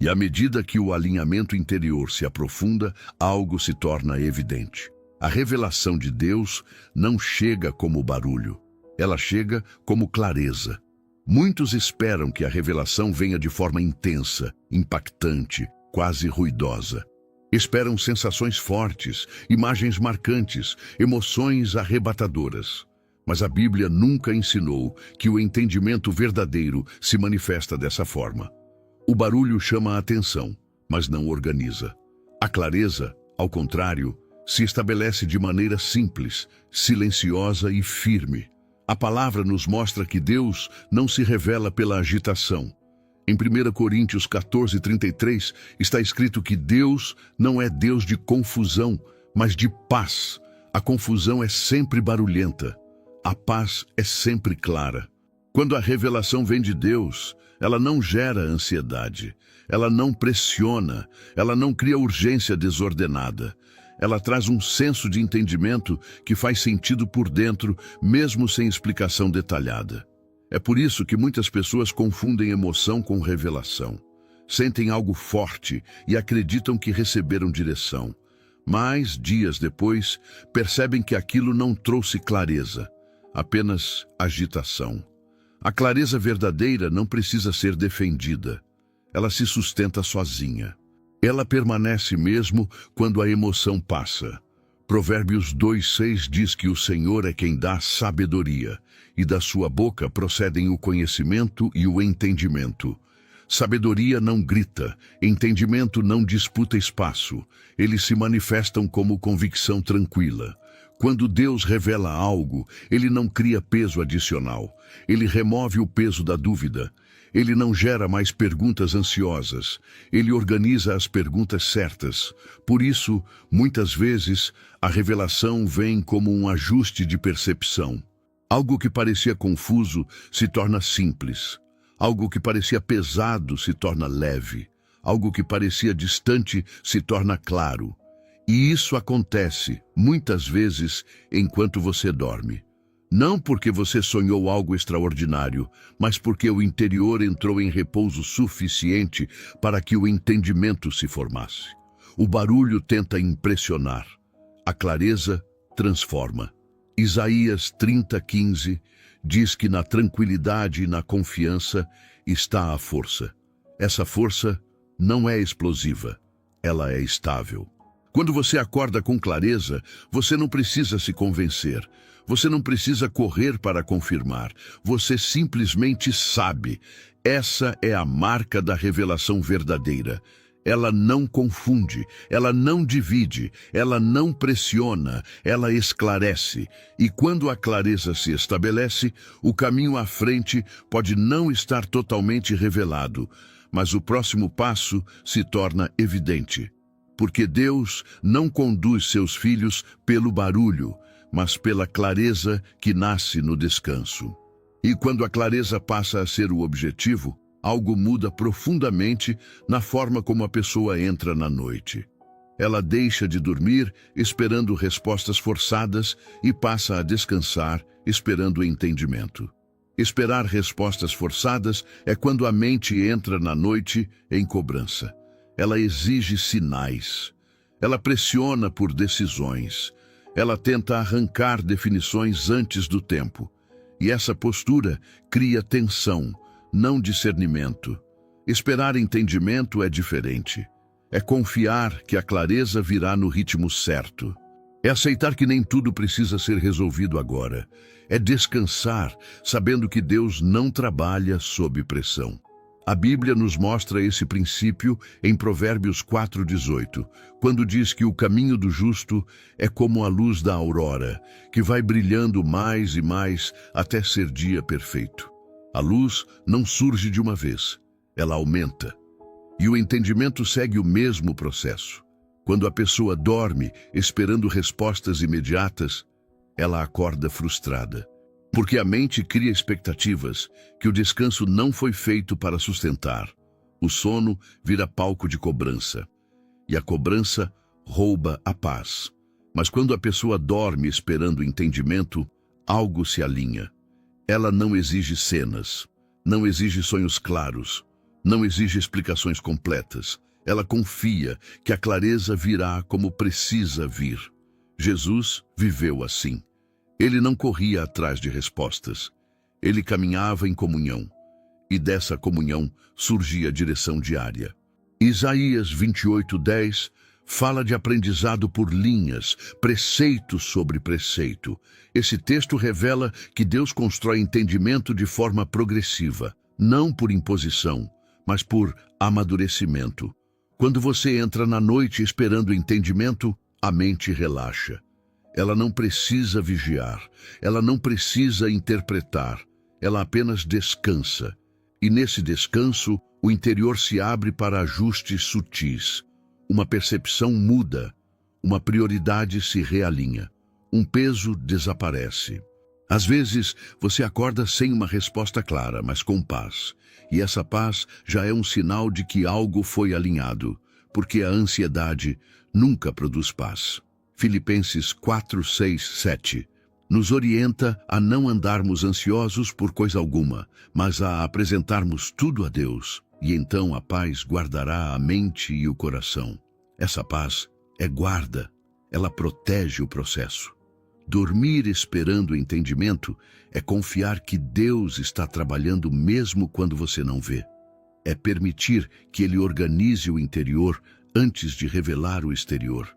E à medida que o alinhamento interior se aprofunda, algo se torna evidente. A revelação de Deus não chega como barulho, ela chega como clareza. Muitos esperam que a revelação venha de forma intensa, impactante, quase ruidosa. Esperam sensações fortes, imagens marcantes, emoções arrebatadoras. Mas a Bíblia nunca ensinou que o entendimento verdadeiro se manifesta dessa forma. O barulho chama a atenção, mas não organiza. A clareza, ao contrário, se estabelece de maneira simples, silenciosa e firme. A palavra nos mostra que Deus não se revela pela agitação. Em 1 Coríntios 14:33 está escrito que Deus não é Deus de confusão, mas de paz. A confusão é sempre barulhenta. A paz é sempre clara. Quando a revelação vem de Deus, ela não gera ansiedade, ela não pressiona, ela não cria urgência desordenada. Ela traz um senso de entendimento que faz sentido por dentro, mesmo sem explicação detalhada. É por isso que muitas pessoas confundem emoção com revelação. Sentem algo forte e acreditam que receberam direção. Mas, dias depois, percebem que aquilo não trouxe clareza, apenas agitação. A clareza verdadeira não precisa ser defendida. Ela se sustenta sozinha. Ela permanece mesmo quando a emoção passa. Provérbios 2:6 diz que o Senhor é quem dá sabedoria, e da sua boca procedem o conhecimento e o entendimento. Sabedoria não grita, entendimento não disputa espaço. Eles se manifestam como convicção tranquila. Quando Deus revela algo, Ele não cria peso adicional. Ele remove o peso da dúvida. Ele não gera mais perguntas ansiosas. Ele organiza as perguntas certas. Por isso, muitas vezes, a revelação vem como um ajuste de percepção. Algo que parecia confuso se torna simples. Algo que parecia pesado se torna leve. Algo que parecia distante se torna claro. E isso acontece, muitas vezes, enquanto você dorme. Não porque você sonhou algo extraordinário, mas porque o interior entrou em repouso suficiente para que o entendimento se formasse. O barulho tenta impressionar. A clareza transforma. Isaías 30:15 diz que na tranquilidade e na confiança está a força. Essa força não é explosiva, ela é estável. Quando você acorda com clareza, você não precisa se convencer. Você não precisa correr para confirmar. Você simplesmente sabe. Essa é a marca da revelação verdadeira. Ela não confunde, ela não divide, ela não pressiona, ela esclarece. E quando a clareza se estabelece, o caminho à frente pode não estar totalmente revelado, mas o próximo passo se torna evidente. Porque Deus não conduz seus filhos pelo barulho, mas pela clareza que nasce no descanso. E quando a clareza passa a ser o objetivo, algo muda profundamente na forma como a pessoa entra na noite. Ela deixa de dormir esperando respostas forçadas e passa a descansar esperando o entendimento. Esperar respostas forçadas é quando a mente entra na noite em cobrança. Ela exige sinais. Ela pressiona por decisões. Ela tenta arrancar definições antes do tempo. E essa postura cria tensão, não discernimento. Esperar entendimento é diferente. É confiar que a clareza virá no ritmo certo. É aceitar que nem tudo precisa ser resolvido agora. É descansar, sabendo que Deus não trabalha sob pressão. A Bíblia nos mostra esse princípio em Provérbios 4:18, quando diz que o caminho do justo é como a luz da aurora, que vai brilhando mais e mais até ser dia perfeito. A luz não surge de uma vez, ela aumenta. E o entendimento segue o mesmo processo. Quando a pessoa dorme esperando respostas imediatas, ela acorda frustrada. Porque a mente cria expectativas que o descanso não foi feito para sustentar. O sono vira palco de cobrança. E a cobrança rouba a paz. Mas quando a pessoa dorme esperando entendimento, algo se alinha. Ela não exige cenas, não exige sonhos claros, não exige explicações completas. Ela confia que a clareza virá como precisa vir. Jesus viveu assim. Ele não corria atrás de respostas. Ele caminhava em comunhão. E dessa comunhão surgia a direção diária. Isaías 28:10 fala de aprendizado por linhas, preceito sobre preceito. Esse texto revela que Deus constrói entendimento de forma progressiva, não por imposição, mas por amadurecimento. Quando você entra na noite esperando entendimento, a mente relaxa. Ela não precisa vigiar, ela não precisa interpretar, ela apenas descansa. E nesse descanso, o interior se abre para ajustes sutis. Uma percepção muda, uma prioridade se realinha, um peso desaparece. Às vezes, você acorda sem uma resposta clara, mas com paz. E essa paz já é um sinal de que algo foi alinhado, porque a ansiedade nunca produz paz. Filipenses 4:6-7 nos orienta a não andarmos ansiosos por coisa alguma, mas a apresentarmos tudo a Deus, e então a paz guardará a mente e o coração. Essa paz é guarda, ela protege o processo. Dormir esperando o entendimento é confiar que Deus está trabalhando mesmo quando você não vê. É permitir que Ele organize o interior antes de revelar o exterior.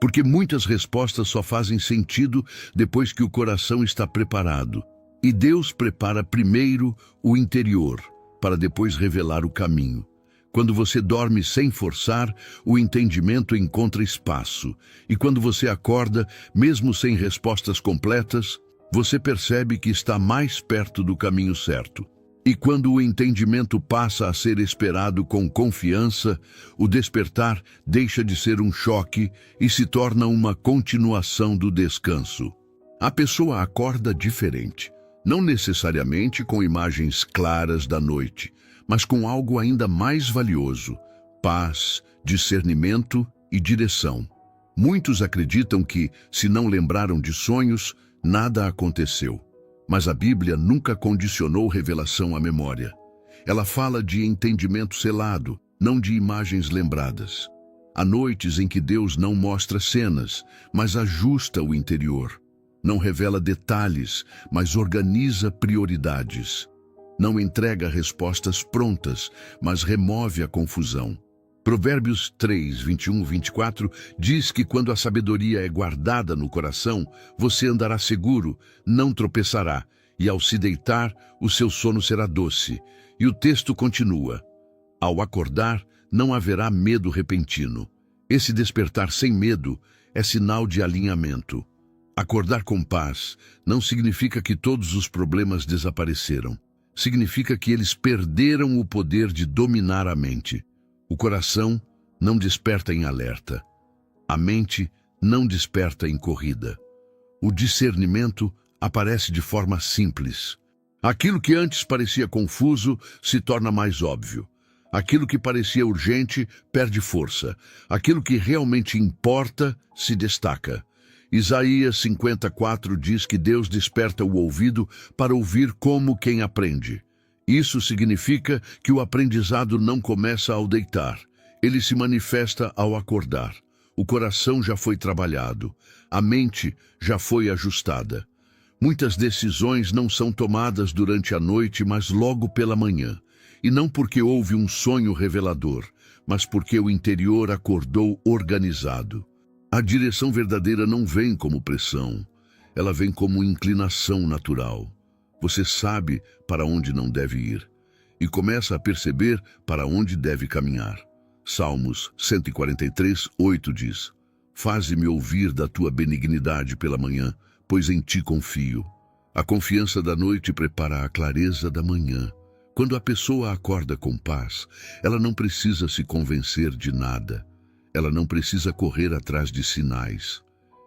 Porque muitas respostas só fazem sentido depois que o coração está preparado. E Deus prepara primeiro o interior, para depois revelar o caminho. Quando você dorme sem forçar, o entendimento encontra espaço. E quando você acorda, mesmo sem respostas completas, você percebe que está mais perto do caminho certo. E quando o entendimento passa a ser esperado com confiança, o despertar deixa de ser um choque e se torna uma continuação do descanso. A pessoa acorda diferente, não necessariamente com imagens claras da noite, mas com algo ainda mais valioso: paz, discernimento e direção. Muitos acreditam que, se não lembraram de sonhos, nada aconteceu. Mas a Bíblia nunca condicionou revelação à memória. Ela fala de entendimento selado, não de imagens lembradas. Há noites em que Deus não mostra cenas, mas ajusta o interior. Não revela detalhes, mas organiza prioridades. Não entrega respostas prontas, mas remove a confusão. Provérbios 3, 21, 24 diz que quando a sabedoria é guardada no coração, você andará seguro, não tropeçará, e ao se deitar, o seu sono será doce. E o texto continua: ao acordar, não haverá medo repentino. Esse despertar sem medo é sinal de alinhamento. Acordar com paz não significa que todos os problemas desapareceram. Significa que eles perderam o poder de dominar a mente. O coração não desperta em alerta. A mente não desperta em corrida. O discernimento aparece de forma simples. Aquilo que antes parecia confuso se torna mais óbvio. Aquilo que parecia urgente perde força. Aquilo que realmente importa se destaca. Isaías 54 diz que Deus desperta o ouvido para ouvir como quem aprende. Isso significa que o aprendizado não começa ao deitar. Ele se manifesta ao acordar. O coração já foi trabalhado. A mente já foi ajustada. Muitas decisões não são tomadas durante a noite, mas logo pela manhã. E não porque houve um sonho revelador, mas porque o interior acordou organizado. A direção verdadeira não vem como pressão, ela vem como inclinação natural. Você sabe para onde não deve ir e começa a perceber para onde deve caminhar. Salmos 143, 8 diz: faze-me ouvir da tua benignidade pela manhã, pois em ti confio. A confiança da noite prepara a clareza da manhã. Quando a pessoa acorda com paz, ela não precisa se convencer de nada. Ela não precisa correr atrás de sinais.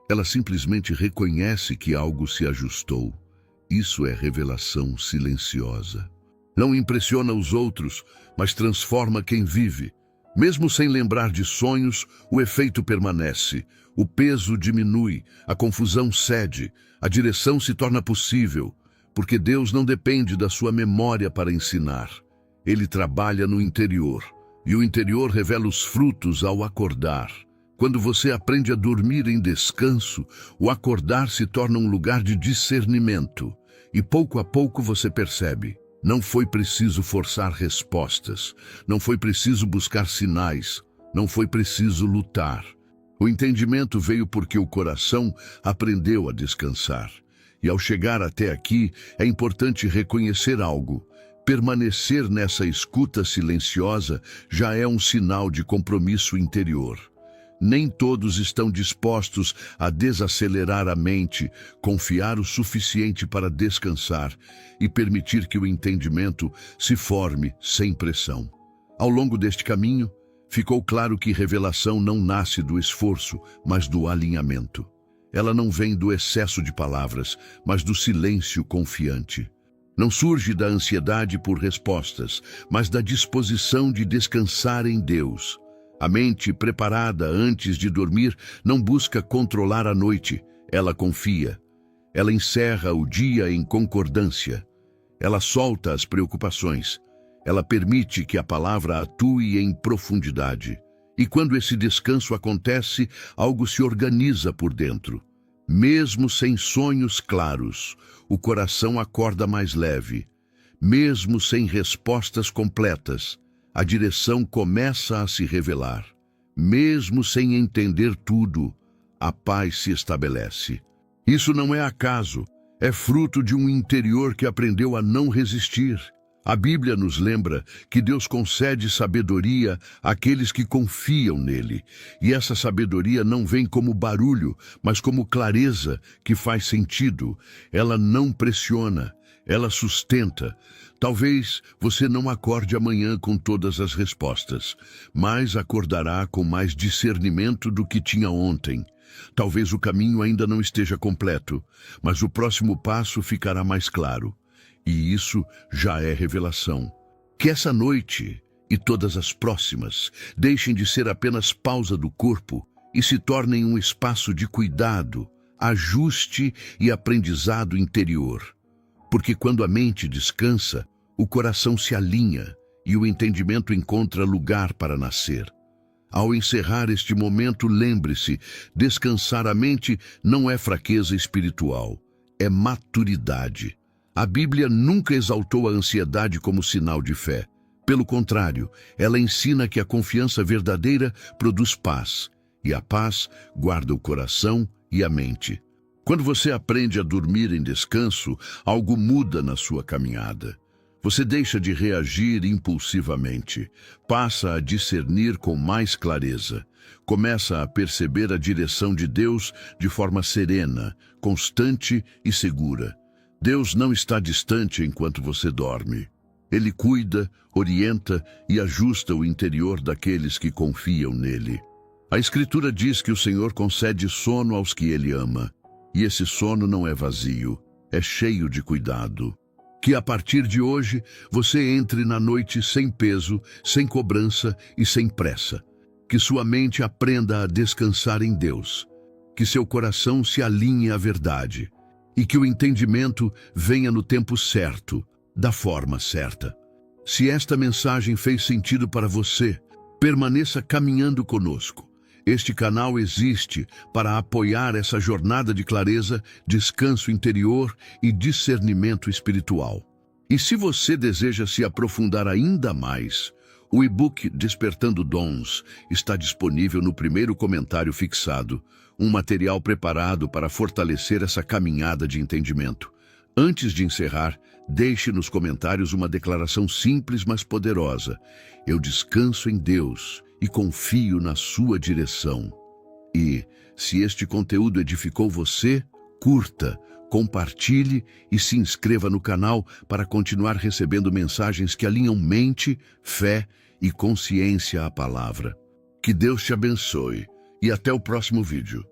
Ela simplesmente reconhece que algo se ajustou. Isso é revelação silenciosa. Não impressiona os outros, mas transforma quem vive. Mesmo sem lembrar de sonhos, o efeito permanece. O peso diminui, a confusão cede, a direção se torna possível. Porque Deus não depende da sua memória para ensinar. Ele trabalha no interior. E o interior revela os frutos ao acordar. Quando você aprende a dormir em descanso, o acordar se torna um lugar de discernimento. E pouco a pouco você percebe: não foi preciso forçar respostas, não foi preciso buscar sinais, não foi preciso lutar. O entendimento veio porque o coração aprendeu a descansar. E ao chegar até aqui, é importante reconhecer algo. Permanecer nessa escuta silenciosa já é um sinal de compromisso interior. Nem todos estão dispostos a desacelerar a mente, confiar o suficiente para descansar e permitir que o entendimento se forme sem pressão. Ao longo deste caminho, ficou claro que revelação não nasce do esforço, mas do alinhamento. Ela não vem do excesso de palavras, mas do silêncio confiante. Não surge da ansiedade por respostas, mas da disposição de descansar em Deus. A mente preparada antes de dormir não busca controlar a noite, ela confia. Ela encerra o dia em concordância. Ela solta as preocupações. Ela permite que a palavra atue em profundidade. E quando esse descanso acontece, algo se organiza por dentro. Mesmo sem sonhos claros, o coração acorda mais leve. Mesmo sem respostas completas, a direção começa a se revelar. Mesmo sem entender tudo, a paz se estabelece. Isso não é acaso, é fruto de um interior que aprendeu a não resistir. A Bíblia nos lembra que Deus concede sabedoria àqueles que confiam nele. E essa sabedoria não vem como barulho, mas como clareza que faz sentido. Ela não pressiona, ela sustenta. Talvez você não acorde amanhã com todas as respostas, mas acordará com mais discernimento do que tinha ontem. Talvez o caminho ainda não esteja completo, mas o próximo passo ficará mais claro. E isso já é revelação. Que essa noite e todas as próximas deixem de ser apenas pausa do corpo e se tornem um espaço de cuidado, ajuste e aprendizado interior. Porque quando a mente descansa, o coração se alinha e o entendimento encontra lugar para nascer. Ao encerrar este momento, lembre-se, descansar a mente não é fraqueza espiritual, é maturidade. A Bíblia nunca exaltou a ansiedade como sinal de fé. Pelo contrário, ela ensina que a confiança verdadeira produz paz, e a paz guarda o coração e a mente. Quando você aprende a dormir em descanso, algo muda na sua caminhada. Você deixa de reagir impulsivamente, passa a discernir com mais clareza, começa a perceber a direção de Deus de forma serena, constante e segura. Deus não está distante enquanto você dorme. Ele cuida, orienta e ajusta o interior daqueles que confiam nele. A Escritura diz que o Senhor concede sono aos que Ele ama, e esse sono não é vazio, é cheio de cuidado. Que a partir de hoje você entre na noite sem peso, sem cobrança e sem pressa. Que sua mente aprenda a descansar em Deus. Que seu coração se alinhe à verdade. E que o entendimento venha no tempo certo, da forma certa. Se esta mensagem fez sentido para você, permaneça caminhando conosco. Este canal existe para apoiar essa jornada de clareza, descanso interior e discernimento espiritual. E se você deseja se aprofundar ainda mais, o e-book Despertando Dons está disponível no primeiro comentário fixado, um material preparado para fortalecer essa caminhada de entendimento. Antes de encerrar, deixe nos comentários uma declaração simples, mas poderosa. Eu descanso em Deus e confio na sua direção. E, se este conteúdo edificou você, curta, compartilhe e se inscreva no canal para continuar recebendo mensagens que alinham mente, fé e consciência à palavra. Que Deus te abençoe e até o próximo vídeo.